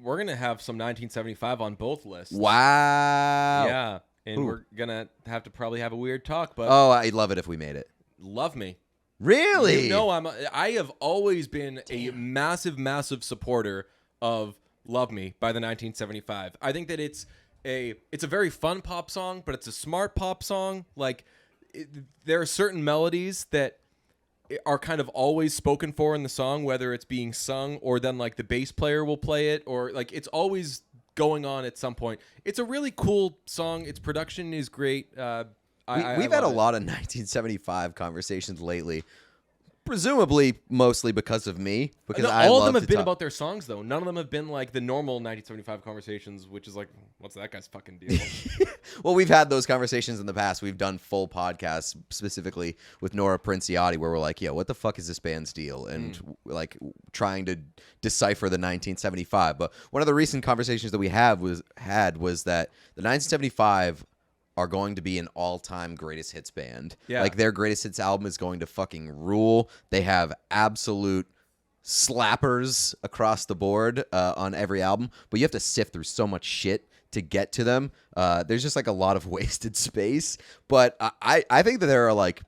We're going to have some 1975 on both lists. Wow. Yeah. And we're going to have to probably have a weird talk. But I'd love it if we made it. Love me. Really? You know, I have always been a massive supporter of Love Me by the 1975. I think that it's a very fun pop song, but it's a smart pop song. Like there are certain melodies that are kind of always spoken for in the song, whether it's being sung or then like the bass player will play it, or like it's always going on at some point. It's a really cool song. Its production is great. We've had a lot of 1975 conversations lately. Presumably, mostly because of me. Because all of them have been about their songs, though. None of them have been like the normal 1975 conversations, which is like, what's that guy's fucking deal? Well, we've had those conversations in the past. We've done full podcasts, specifically with Nora Princiotti, where we're like, yo, what the fuck is this band's deal? And like trying to decipher the 1975. But one of the recent conversations that we was that the 1975 are going to be an all-time greatest hits band. Yeah. Like, their greatest hits album is going to fucking rule. They have absolute slappers across the board on every album, but you have to sift through so much shit to get to them. There's just, like, a lot of wasted space. But I think that there are, like,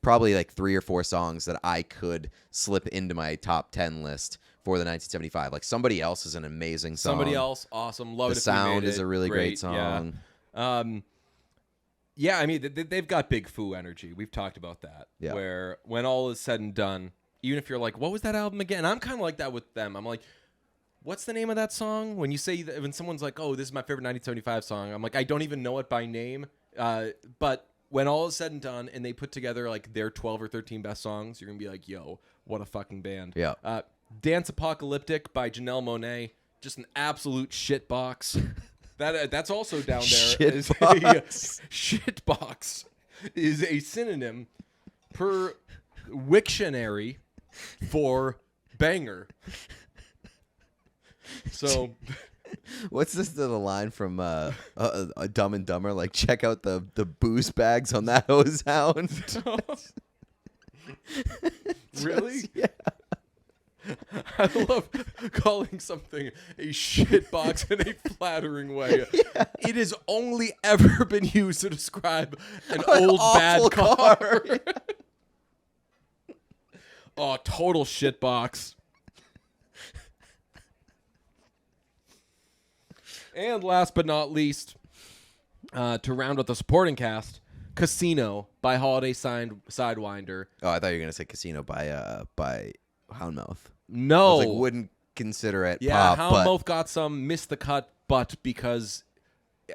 probably, like, 3 or 4 songs that I could slip into my top 10 list for the 1975. Like, Somebody Else is an amazing song. Somebody Else, awesome. Love it. The Sound is a really great song. Yeah. Yeah, I mean, they've got Big Foo energy. We've talked about that. Yeah. Where when all is said and done, even if you're like, what was that album again? I'm kind of like that with them. I'm like, what's the name of that song? When you say that, when someone's like, oh, this is my favorite 1975 song, I'm like, I don't even know it by name. But when all is said and done and they put together like their 12 or 13 best songs, you're going to be like, yo, what a fucking band. Yeah. Dance Apocalyptic by Janelle Monáe. Just an absolute shitbox. That's also down there. Shitbox. Shitbox is a synonym per Wiktionary for banger. So, what's this the line from Dumb and Dumber? Like, check out the booze bags on that hose hound. Really? Yeah. I love calling something a shitbox in a flattering way. Yeah. It has only ever been used to describe an old bad car. Oh, total shitbox. And last but not least, to round out the supporting cast, Casino by Holiday Sidewinder. Oh, I thought you were gonna say Casino by Houndmouth. No. I was like, wouldn't consider it yeah, pop. Yeah, Houndmouth got some missed the cut, but because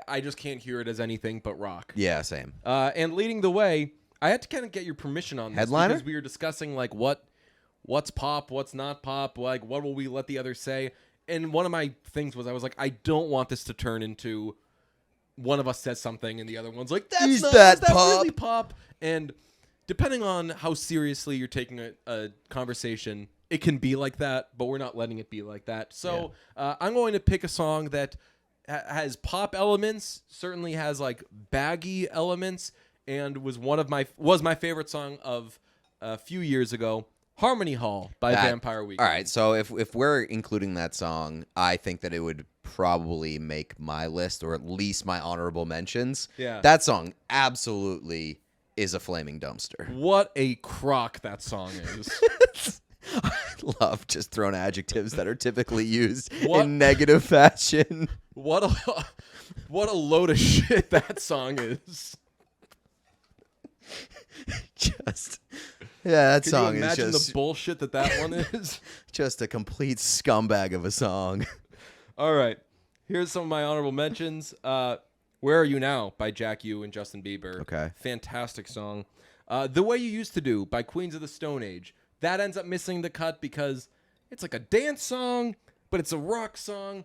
I just can't hear it as anything but rock. Yeah, same. And leading the way, I had to kind of get your permission on this. Headliner? Because we were discussing like what's pop, what's not pop, like what will we let the others say. And one of my things was I was like, I don't want this to turn into one of us says something and the other one's like, Is is that that pop? really pop? And depending on how seriously you're taking a conversation, it can be like that, but we're not letting it be like that. So I'm going to pick a song that has pop elements, certainly has like baggy elements, and was my favorite song of a few years ago. Harmony Hall by Vampire Weekend. All right, so if we're including that song, I think that it would probably make my list, or at least my honorable mentions. Yeah. That song absolutely is a flaming dumpster. What a crock that song is. I love just throwing adjectives that are typically used What? in negative fashion. What a load of shit that song is. That Can song you is imagine just the bullshit that one is? just a complete scumbag of a song. All right. Here's some of my honorable mentions. Where Are You Now by Jack U and Justin Bieber. Okay. Fantastic song. The Way You Used to Do by Queens of the Stone Age. That ends up missing the cut because it's like a dance song, but it's a rock song.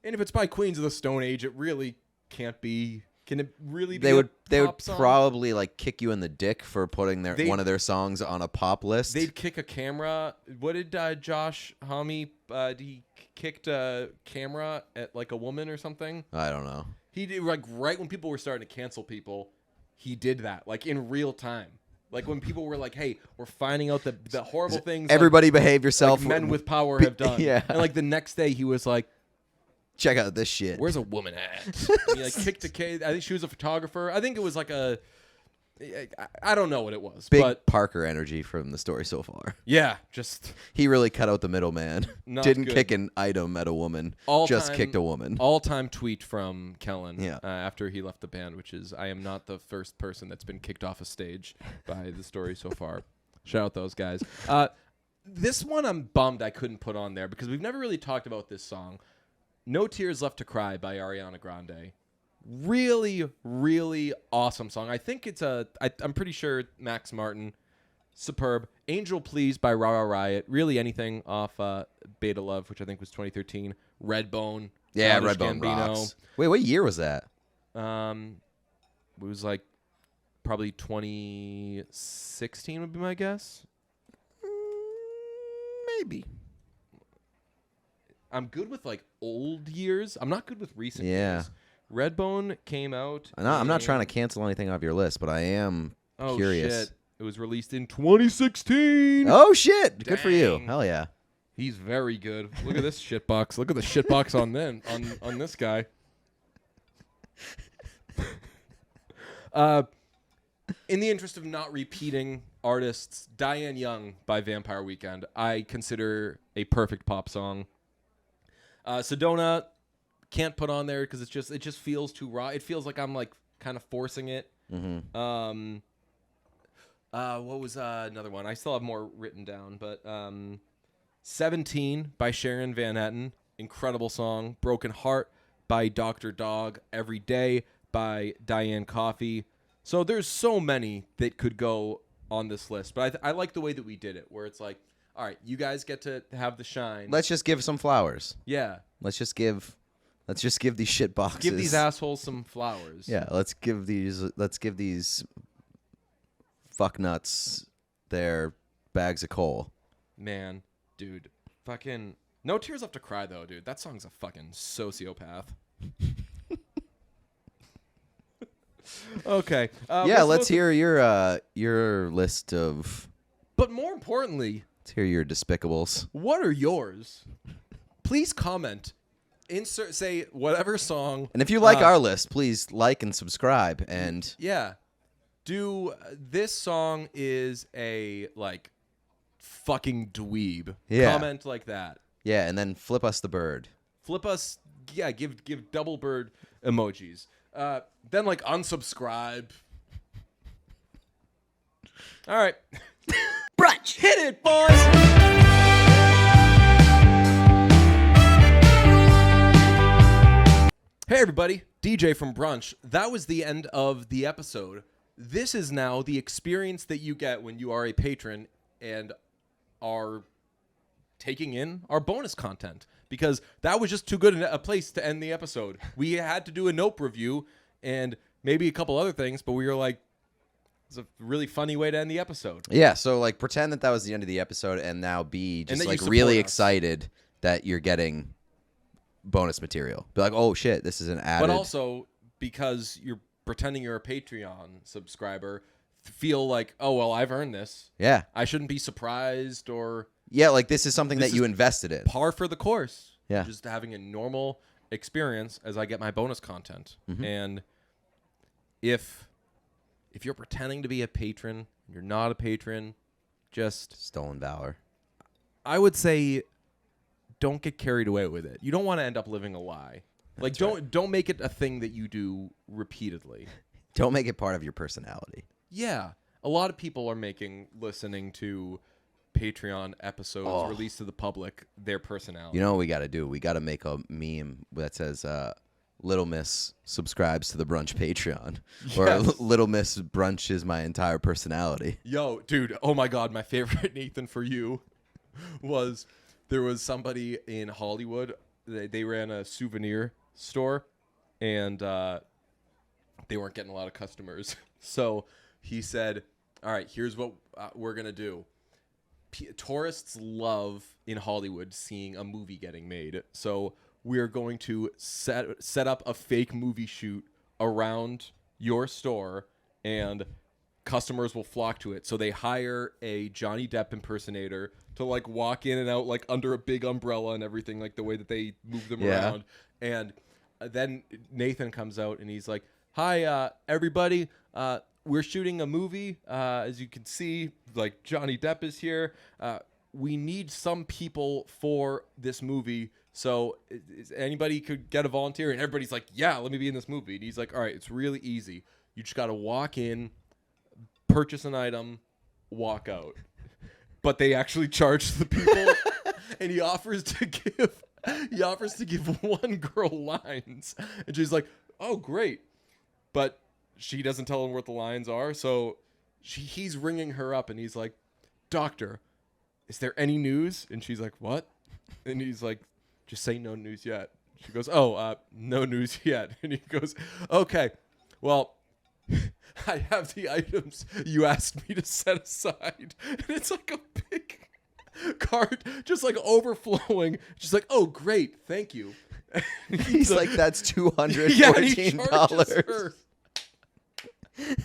And if it's by Queens of the Stone Age, it really can't be. Can it really be? They would song? probably like kick you in the dick for putting one of their songs on a pop list. They'd kick a camera. What did Josh Homme? He kicked a camera at like a woman or something. I don't know. He did like right when people were starting to cancel people. He did that like in real time. Like when people were like, "Hey, we're finding out the horrible things." Everybody behave yourself. Like men with power have done. Yeah. And like the next day, he was like, check out this shit. "Where's a woman at?" And he like kicked a kid. I think she was a photographer. I think it was like a I don't know what it was, Big but Parker energy from the story so far. yeah, just He really cut out the middleman. Not Didn't good. kick an item at a woman. Just kicked a woman. All-time tweet from Kellen Yeah. After he left the band, which is, I am not the first person that's been kicked off a stage by the story so far. Shout out those guys. This one I'm bummed I couldn't put on there because we've never really talked about this song. No Tears Left to Cry by Ariana Grande. Really, really awesome song. I think I'm pretty sure Max Martin. Superb. Angel Please by Ra Ra Riot. Really anything off Beta Love, which I think was 2013. Redbone. Yeah, Childish Redbone Gambino. rocks. Wait, what year was that? It was like probably 2016 would be my guess. Maybe. I'm good with like old years. I'm not good with recent Yeah. years. Redbone came out. I'm not trying to cancel anything off your list, but I am curious. Shit. It was released in 2016. Oh, shit. Good for you. Dang. Hell yeah. He's very good. Look at this shitbox. Look at the shitbox on this guy. In the interest of not repeating artists, Diane Young by Vampire Weekend, I consider a perfect pop song. Sedona can't put on there because it just feels too raw. It feels like I'm like kind of forcing it. Mm-hmm. What was another one? I still have more written down, but 17 by Sharon Van Etten, incredible song. Broken Heart by Dr. Dog. Every Day by Diane Coffey. So there's so many that could go on this list, but I like the way that we did it, where it's like, all right, you guys get to have the shine. Let's just give some flowers. Yeah. Let's just give these shit boxes. Give these assholes some flowers. Yeah, let's give these fuck nuts their bags of coal. Man, dude. Fucking No Tears Left to Cry though, dude. That song's a fucking sociopath. Okay. Let's hear your list of. But more importantly, Let's hear your despicables. what are yours? Please comment. Say whatever song. And if you like our list, please like and subscribe. And Yeah. This song is a like fucking dweeb. Yeah. Comment like that. yeah, and then flip us the bird. Flip us, yeah, give double bird emojis. Then like unsubscribe. All right. Brunch. Hit it, boys. Hey everybody, DJ from Brunch. That was the end of the episode. This is now the experience that you get when you are a patron and are taking in our bonus content, because that was just too good a place to end the episode. We had to do a Nope review and maybe a couple other things, but we were like, it's a really funny way to end the episode. Yeah, so like pretend that was the end of the episode, and now be just that you like support really us. excited that you're getting bonus material. Be like, oh shit, this is an added. But also, because you're pretending you're a Patreon subscriber, feel like, oh, well, I've earned this. Yeah. I shouldn't be surprised or Yeah, like this is something This that you is invested in. par for the course. Yeah. Just having a normal experience as I get my bonus content. And if you're pretending to be a patron, you're not a patron, just Stolen valor. I would say don't get carried away with it. You don't want to end up living a lie. Like don't make it a thing that you do repeatedly. Don't make it part of your personality. Yeah. A lot of people are making listening to Patreon episodes released to the public their personality. You know what we got to do? We got to make a meme that says Little Miss subscribes to the Brunch Patreon. Or Yes. Little Miss Brunch is my entire personality. Yo, dude, oh my God, my favorite Nathan for you was there was somebody in Hollywood. They ran a souvenir store, and they weren't getting a lot of customers. So he said, all right, here's what we're going to do. Tourists love in Hollywood seeing a movie getting made. So we're going to set up a fake movie shoot around your store, and customers will flock to it. So they hire a Johnny Depp impersonator to like walk in and out like under a big umbrella and everything, like the way that they move them around. And then Nathan comes out and he's like, hi, everybody. we're shooting a movie. As you can see, like Johnny Depp is here. We need some people for this movie. So anybody could get a volunteer, and everybody's like, yeah, let me be in this movie. And he's like, all right, it's really easy. You just got to walk in, purchase an item, walk out. But they actually charge the people, and he offers to give one girl lines, and she's like, oh, great. But she doesn't tell him what the lines are, so he's ringing her up, and he's like, doctor, is there any news? And she's like, what? And he's like, just say no news yet. She goes, oh, no news yet. And he goes, okay, well, I have the items you asked me to set aside. And it's like a big cart just like overflowing. She's like, oh, great, thank you. He's like, that's $214. Yeah, and he charges her.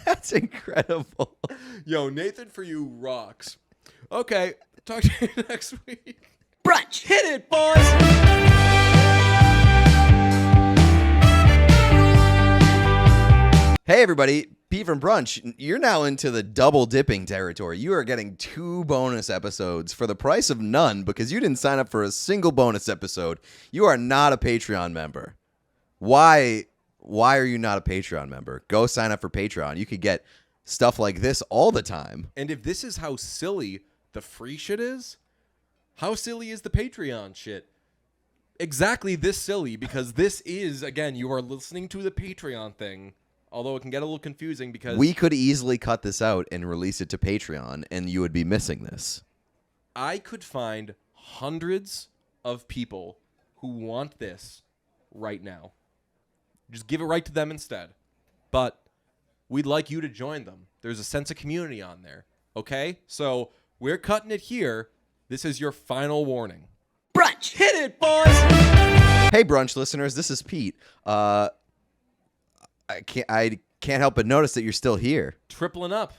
That's incredible. Yo, Nathan for you rocks. Okay, talk to you next week. Brunch. Hit it, boys. Hey, everybody. Pete from Brunch. You're now into the double dipping territory. You are getting 2 bonus episodes for the price of none because you didn't sign up for a single bonus episode. You are not a Patreon member. Why are you not a Patreon member? Go sign up for Patreon. You could get stuff like this all the time. And if this is how silly the free shit is, how silly is the Patreon shit? Exactly this silly, because this is, again, you are listening to the Patreon thing, although it can get a little confusing because... We could easily cut this out and release it to Patreon, and you would be missing this. I could find hundreds of people who want this right now. Just give it right to them instead. But we'd like you to join them. There's a sense of community on there. Okay? So we're cutting it here. This is your final warning. Brunch. Hit it, boys! Hey, Brunch listeners. This is Pete. I can't help but notice that you're still here. Tripling up.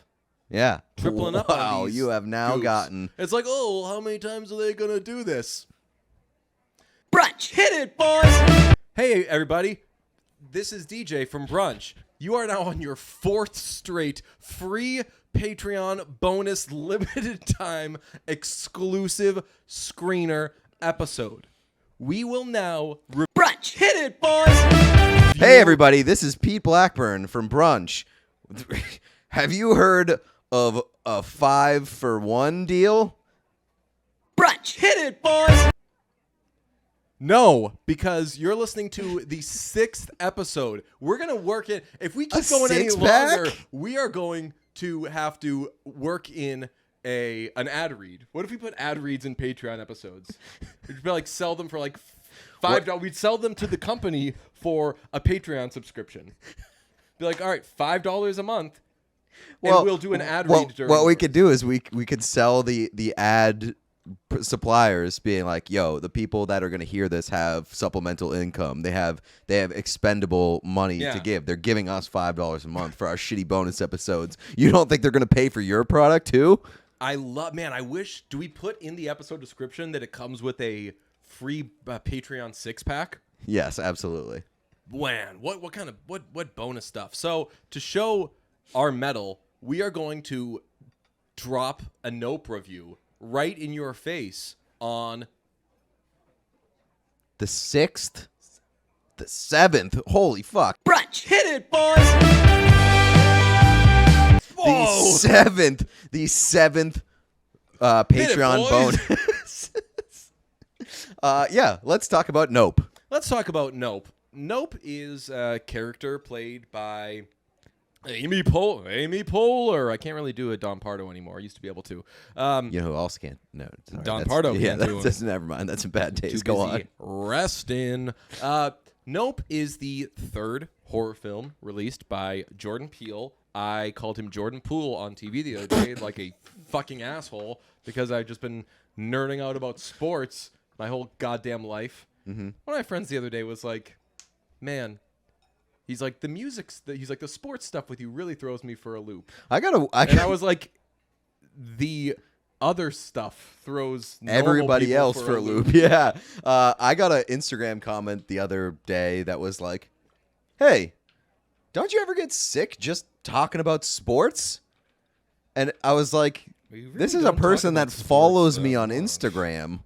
Yeah. Tripling up on Wow, these you have now goofs. gotten... It's like, oh, how many times are they going to do this? Brunch. Hit it, boys! Hey, everybody. This is DJ from Brunch. You are now on your 4th straight free Patreon bonus limited time exclusive screener episode. We will now... Brunch. Hit it, boys! Hey, everybody. This is Pete Blackburn from Brunch. Have you heard of a 5-for-1 deal? Brunch. Hit it, boys! No, because you're listening to the 6th episode. We're going to work it. If we keep going any longer, we are going to have to work in an ad read. What if we put ad reads in Patreon episodes? We'd be like sell them for like $5. We'd sell them to the company for a Patreon subscription. Be like, all right, $5 a month, and we'll do an ad read. What we could do is we could sell the ad suppliers being like, yo, the people that are going to hear this have supplemental income. They have expendable money to give. They're giving us $5 a month for our shitty bonus episodes. You don't think they're going to pay for your product too? I wish, do we put in the episode description that it comes with a free Patreon 6-pack? Yes, absolutely. Man, what bonus stuff? So to show our mettle, we are going to drop a Nope review right in your face on the 6th, the 7th. Holy fuck! Brunch. Hit it, boys! The 7th Patreon bonus. Yeah, let's talk about Nope. Let's talk about Nope. Nope is a character played by Amy Poehler. I can't really do a Don Pardo anymore. I used to be able to. You know who else can't? No, sorry, Don Pardo. Yeah, can't do it. that's never mind. That's a bad taste. Too Go busy on. resting. Nope is the 3rd horror film released by Jordan Peele. I called him Jordan Poole on TV the other day like a fucking asshole because I've just been nerding out about sports my whole goddamn life. Mm-hmm. One of my friends the other day was like, man, he's like, the sports stuff with you really throws me for a loop. And I was like, the other stuff throws everybody else for a loop. Yeah. I got an Instagram comment the other day that was like, hey, don't you ever get sick just talking about sports? And I was like, We really this is a don't talk person about that sports follows that me on much. Instagram.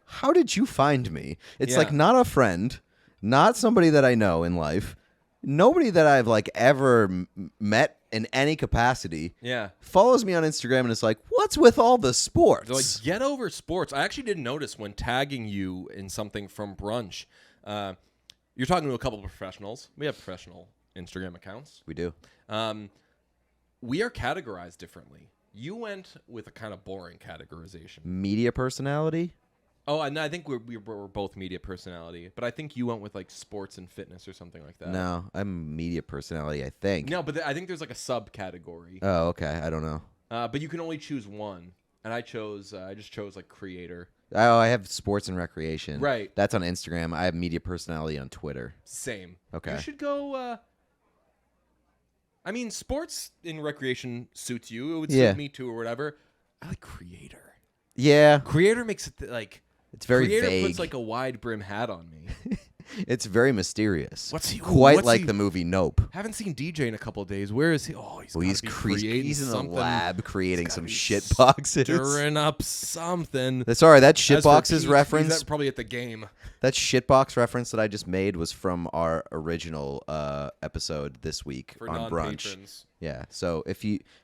How did you find me? It's Yeah. like not a friend, not somebody that I know in life, nobody that I've like ever met in any capacity. Yeah. Follows me on Instagram and is like, what's with all the sports? They're like, get over sports. I actually didn't notice when tagging you in something from brunch. You're talking to a couple of professionals. We have professional Instagram accounts. We do. We are categorized differently. You went with a kind of boring categorization. Media personality? Oh, and I think we're both media personality, but I think you went with like sports and fitness or something like that. No, I'm a media personality, I think. No, but I think there's like a subcategory. Oh, okay. I don't know. But you can only choose one, and I just chose like creator. Oh, I have sports and recreation. Right. That's on Instagram. I have media personality on Twitter. Same. Okay. You should go. I mean, sports and recreation suits you. It would Yeah. suit me too, or whatever. I like creator. Yeah. Creator makes it like It's very creator vague. puts like a wide brim hat on me. It's very mysterious. What's he- Quite what's like he- the movie Nope. Haven't seen DJ in a couple of days. Where is he? Oh, He's creating he's in the something. lab creating He's some gotta be shit boxes. Stirring up something. Sorry, that As shit for boxes Pete, reference. he's probably at the game. That shitbox reference that I just made was from our original episode this week For on brunch. non-patrons. Yeah. So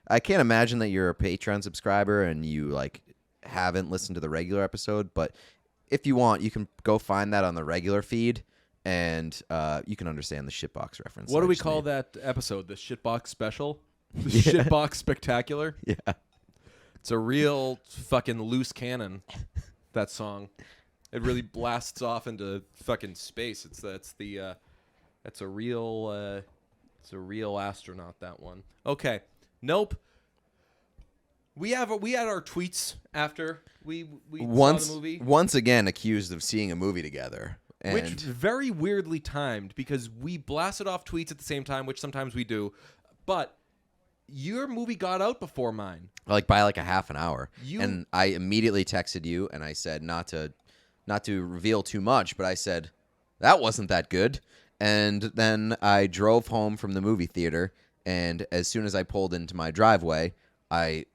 I can't imagine that you're a Patreon subscriber and you like haven't listened to the regular episode, but if you want, you can go find that on the regular feed, and you can understand the shitbox reference. What that do I we just call made. that episode? The shitbox special? The shitbox spectacular? Yeah. It's a real fucking loose cannon, that song. It really blasts off into fucking space. It's a real astronaut, that one. Okay. Nope. We had our tweets after we saw the movie. Once again accused of seeing a movie together. And Which very weirdly timed because we blasted off tweets at the same time, which sometimes we do. But your movie got out before mine. like by like a half an hour. You- And I immediately texted you and I said not to reveal too much, but I said that wasn't that good. And then I drove home from the movie theater, and as soon as I pulled into my driveway, I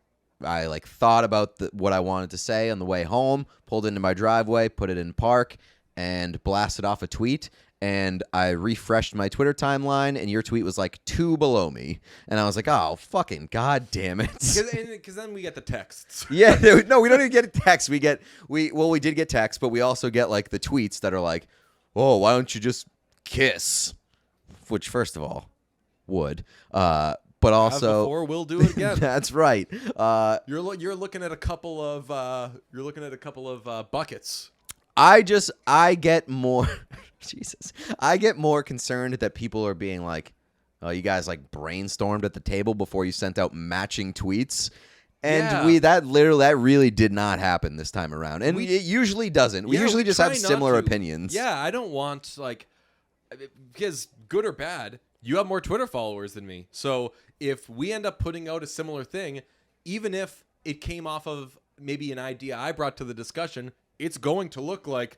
like thought about what I wanted to say on the way home, pulled into my driveway, put it in park, and blasted off a tweet. And I refreshed my Twitter timeline, and your tweet was like 2 below me. And I was like, oh, fucking god damn it. Because then we get the texts. Yeah, no, we don't even get a text. We did get text, but we also get like the tweets that are like, oh, why don't you just kiss? Which, first of all, would. But also, Before we'll do it again. that's right. You're looking at a couple of buckets. I get more Jesus. I get more concerned that people are being like, oh, you guys like brainstormed at the table before you sent out matching tweets. And Yeah. that really did not happen this time around. And it usually doesn't. We usually just try have not similar to. opinions. Yeah, I don't want because good or bad, you have more Twitter followers than me. So if we end up putting out a similar thing, even if it came off of maybe an idea I brought to the discussion, it's going to look like,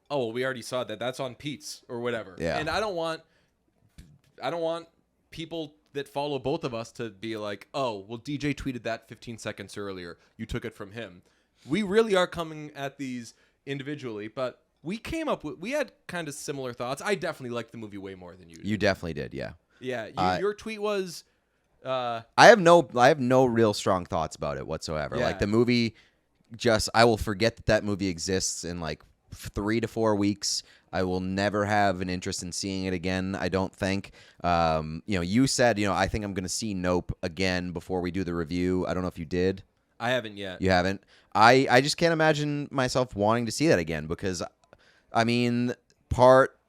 oh, well, we already saw that. That's on Pete's or whatever. Yeah. And I don't want people that follow both of us to be like, oh, well, DJ tweeted that 15 seconds earlier. You took it from him. We really are coming at these individually, but we had kind of similar thoughts. I definitely liked the movie way more than you did. You definitely did, yeah. Yeah, your tweet was... I have no real strong thoughts about it whatsoever. Yeah. Like the movie, I will forget that movie exists in like 3 to 4 weeks. I will never have an interest in seeing it again, I don't think. You said, I think I'm going to see Nope again before we do the review. I don't know if you did. I haven't yet. You haven't? I just can't imagine myself wanting to see that again because, I mean,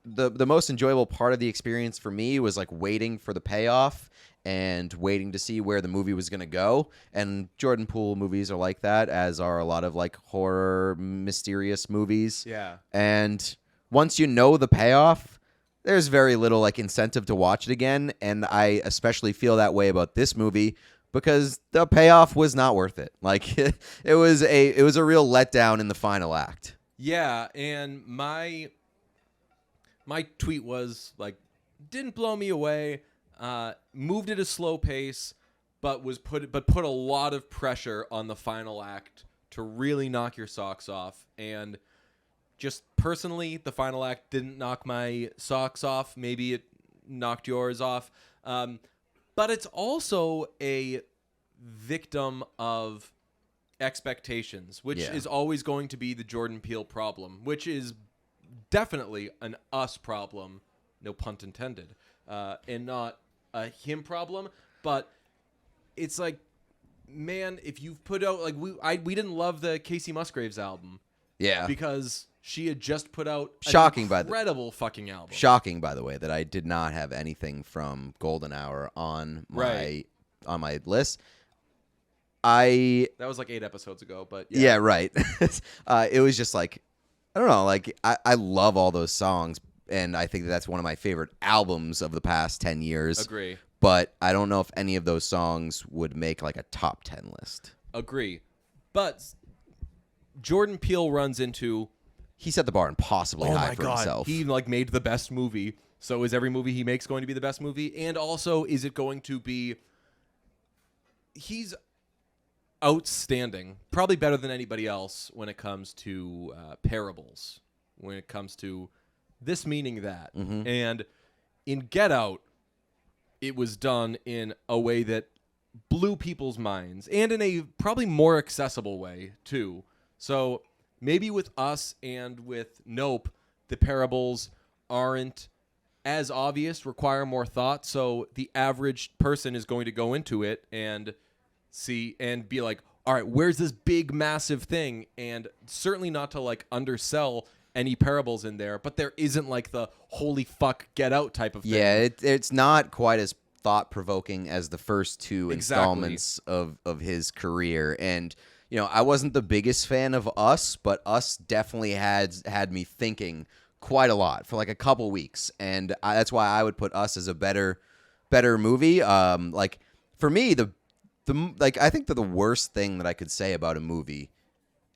the most enjoyable part of the experience for me was like waiting for the payoff and waiting to see where the movie was going to go. And Jordan Poole movies are like that, as are a lot of like horror, mysterious movies. Yeah. And once you know the payoff, there's very little like incentive to watch it again. And I especially feel that way about this movie because the payoff was not worth it. Like it was a real letdown in the final act. Yeah, and my tweet was like, didn't blow me away, moved at a slow pace, but put a lot of pressure on the final act to really knock your socks off. And just personally, the final act didn't knock my socks off. Maybe it knocked yours off. But it's also a victim of expectations, which is always going to be the Jordan Peele problem, which is definitely an us problem, no pun intended, and not a him problem. But it's like, man, if you've put out, like, we didn't love the Casey Musgraves album, because she had just put out an incredible fucking album. Shocking, by the way, that I did not have anything from Golden Hour on my list. That was like 8 episodes ago, but yeah right. It was just like, I don't know, like I love all those songs, and I think that's one of my favorite albums of the past 10 years. Agree. But I don't know if any of those songs would make like a top 10 list. Agree. But Jordan Peele runs into, he set the bar impossibly high for himself. He like made the best movie. So is every movie he makes going to be the best movie? And also, is it going to be, he's outstanding, probably better than anybody else when it comes to parables, when it comes to this meaning that. Mm-hmm. And in Get Out, it was done in a way that blew people's minds, and in a probably more accessible way too. So maybe with Us and with Nope, the parables aren't as obvious, require more thought, so the average person is going to go into it and see and be like, all right, where's this big massive thing? And certainly not to like undersell any parables in there, but there isn't like the holy fuck Get Out type of thing. Yeah, it's not quite as thought-provoking as the first two installments of his career. And you know, I wasn't the biggest fan of Us, but Us definitely had me thinking quite a lot for like a couple weeks, and that's why I would put Us as a better movie. Like for me, the I think that the worst thing that I could say about a movie,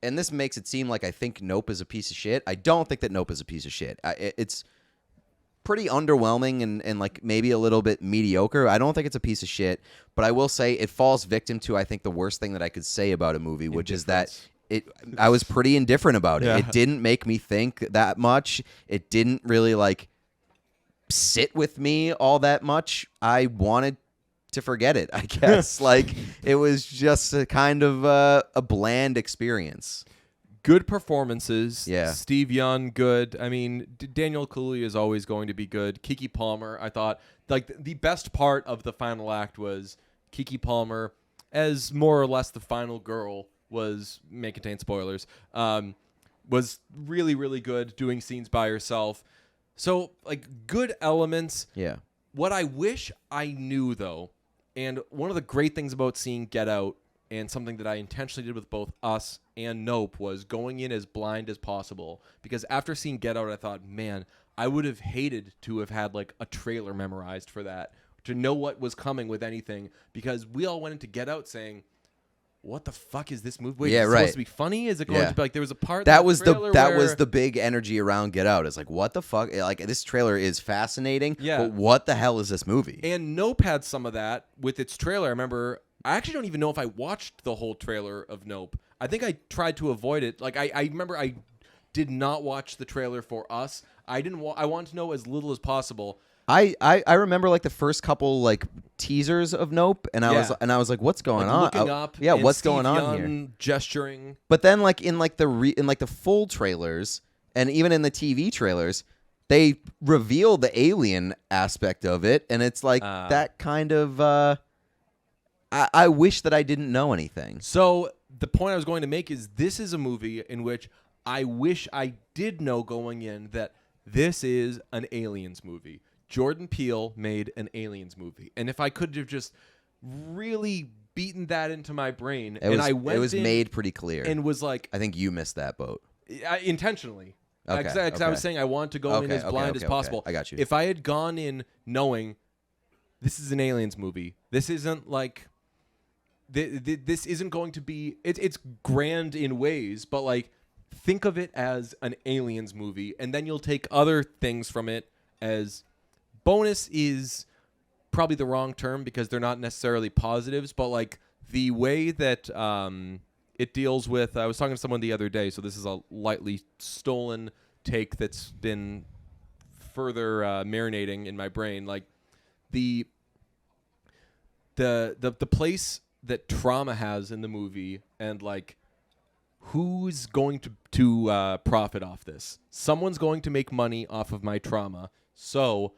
and this makes it seem like I think Nope is a piece of shit. I don't think that Nope is a piece of shit. It's pretty underwhelming and like maybe a little bit mediocre. I don't think it's a piece of shit, but I will say it falls victim to, I think, the worst thing that I could say about a movie, which is that I was pretty indifferent about it. Yeah. It didn't make me think that much. It didn't really like sit with me all that much. I wanted to forget it, I guess. Like it was just a kind of a bland experience. Good performances. Yeah. Steve Yeun, good. I mean, Daniel Kaluuya is always going to be good. Keke Palmer, I thought, like the best part of the final act was Keke Palmer as more or less the final girl may contain spoilers, was really, really good doing scenes by herself. So, like, good elements. Yeah. What I wish I knew, though, and one of the great things about seeing Get Out, and something that I intentionally did with both Us and Nope, was going in as blind as possible. Because after seeing Get Out, I thought, man, I would have hated to have had, like, a trailer memorized for that, to know what was coming with anything. Because we all went into Get Out saying, what the fuck is this movie? Wait, is it supposed to be funny? Is it going to be like, there was a part that was the big energy around Get Out. It's like, what the fuck? Like, this trailer is fascinating, but what the hell is this movie? And Nope had some of that with its trailer. I remember, I actually don't even know if I watched the whole trailer of Nope. I think I tried to avoid it. Like, I remember I did not watch the trailer for Us. I wanted to know as little as possible. I remember like the first couple like teasers of Nope, and I was like, what's going on? Looking up, what's Steve going on Yeun here? Gesturing. But then like in the full trailers, and even in the TV trailers, they reveal the alien aspect of it, and it's like that kind of. I wish that I didn't know anything. So the point I was going to make is this is a movie in which I wish I did know going in that this is an aliens movie. Jordan Peele made an aliens movie. And if I could have just really beaten that into my brain, it was made pretty clear. And was like, I think you missed that boat. Intentionally. Okay. Because I was saying I want to go in as blind as possible. I got you. If I had gone in knowing this is an aliens movie, this isn't like this isn't going to be it's grand in ways, but like think of it as an aliens movie, and then you'll take other things from it as bonus is probably the wrong term because they're not necessarily positives, but like the way that it deals with. I was talking to someone the other day, so this is a lightly stolen take that's been further marinating in my brain. Like the place that trauma has in the movie, and like who's going to profit off this? Someone's going to make money off of my trauma. So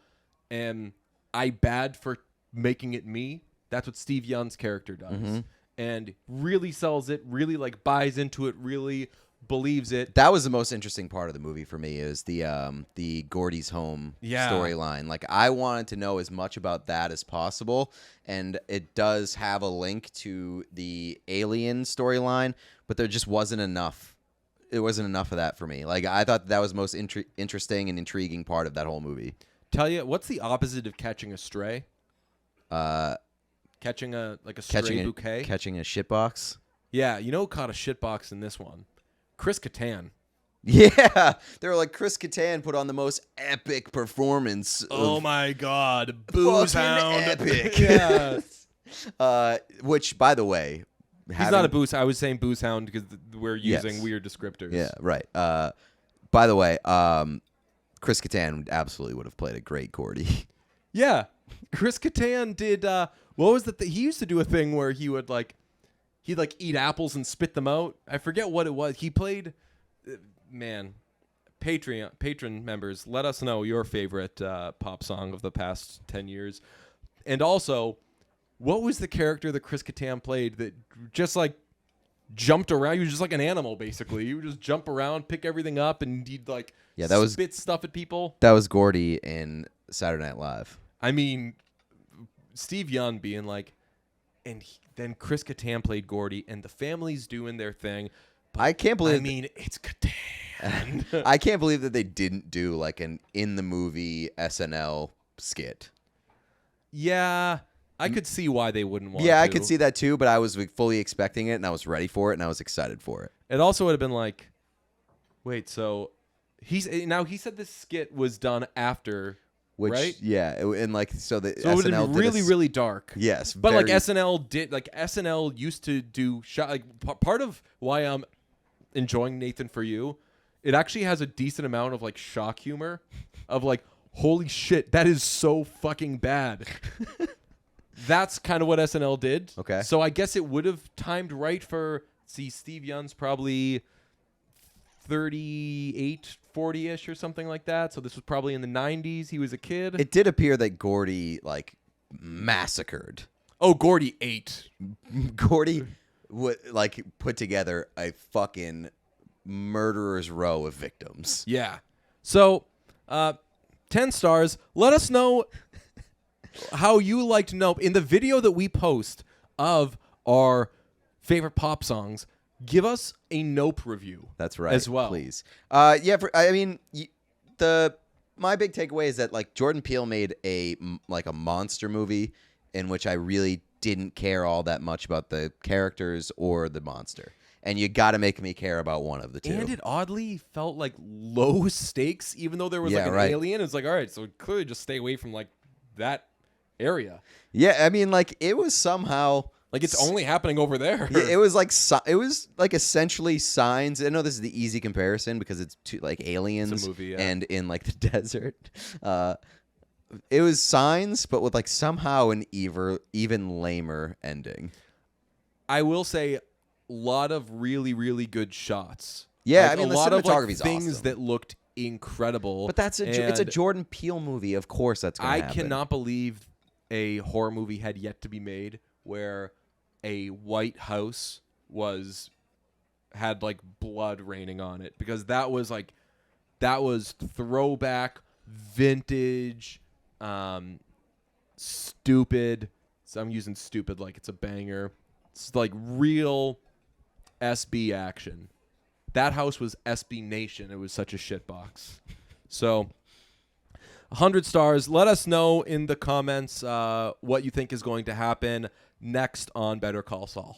am I bad for making it me? That's what Steve Yeun's character does. And really sells it, really like buys into it, really believes it. That was the most interesting part of the movie for me, is the Gordy's home storyline. Like, I wanted to know as much about that as possible, and it does have a link to the Alien storyline, but there just wasn't enough. It wasn't enough of that for me. Like, I thought that was the most interesting and intriguing part of that whole movie. Tell you, what's the opposite of catching a stray? Catching a stray bouquet? Catching a shitbox? Yeah, you know who caught a shitbox in this one? Chris Kattan. Yeah, they were like, Chris Kattan put on the most epic performance. Oh my God, booze hound, epic. Yes. Which, by the way, he's not a booze. I was saying booze hound because we're using weird descriptors. Yeah, right. By the way, Chris Kattan absolutely would have played a great Gordy. Yeah, Chris Kattan did. What was that? He used to do a thing where he would he'd eat apples and spit them out. I forget what it was. He played. Man, patron members, let us know your favorite pop song of the past 10 years. And also, what was the character that Chris Kattan played that just jumped around? He was just like an animal, basically. He would just jump around, pick everything up, and he'd spit stuff at people. That was Gordy in Saturday Night Live. I mean, Steve Yeun being then Chris Kattan played Gordy, and the family's doing their thing. But, I can't believe. I mean, it's Kattan. I can't believe that they didn't do an in the movie SNL skit. Yeah, I could see why they wouldn't want. Yeah, to. I could see that too, but I was fully expecting it, and I was ready for it, and I was excited for it. It also would have been wait, so he said this skit was done after. Which, right? Yeah, and so the so it would have been really, really dark. Yes, but SNL used to do part of why I'm enjoying Nathan For You, it actually has a decent amount of shock humor, of holy shit, that is so fucking bad. That's kind of what SNL did. Okay, so I guess it would have timed right for Steve Yeun's probably 38, 40-ish or something like that. So this was probably in the 90s. He was a kid. It did appear that Gordy massacred. Oh, Gordy ate. Gordy put together a fucking murderer's row of victims. Yeah. So 10 stars. Let us know how you like to know in the video that we post of our favorite pop songs. Give us a Nope review. That's right. As well, please. My big takeaway is that Jordan Peele made a monster movie in which I really didn't care all that much about the characters or the monster, and you got to make me care about one of the two. And it oddly felt like low stakes, even though there was an alien. It's all right, so clearly just stay away from that area. Yeah, I mean, it was somehow. It's only happening over there. Yeah, it was essentially Signs. I know this is the easy comparison because it's aliens it's a movie, yeah. and in the desert. It was Signs, but with somehow an even lamer ending. I will say, a lot of really, really good shots. Yeah, a the lot of cinematography's things awesome. that looked incredible. But it's a Jordan Peele movie. Of course, that's going to happen. I cannot believe a horror movie had yet to be made where a white house had blood raining on it, because that was throwback, vintage, stupid. So I'm using stupid like it's a banger. It's real SB action. That house was SB Nation. It was such a shitbox. So 100 stars. Let us know in the comments what you think is going to happen next on Better Call Saul.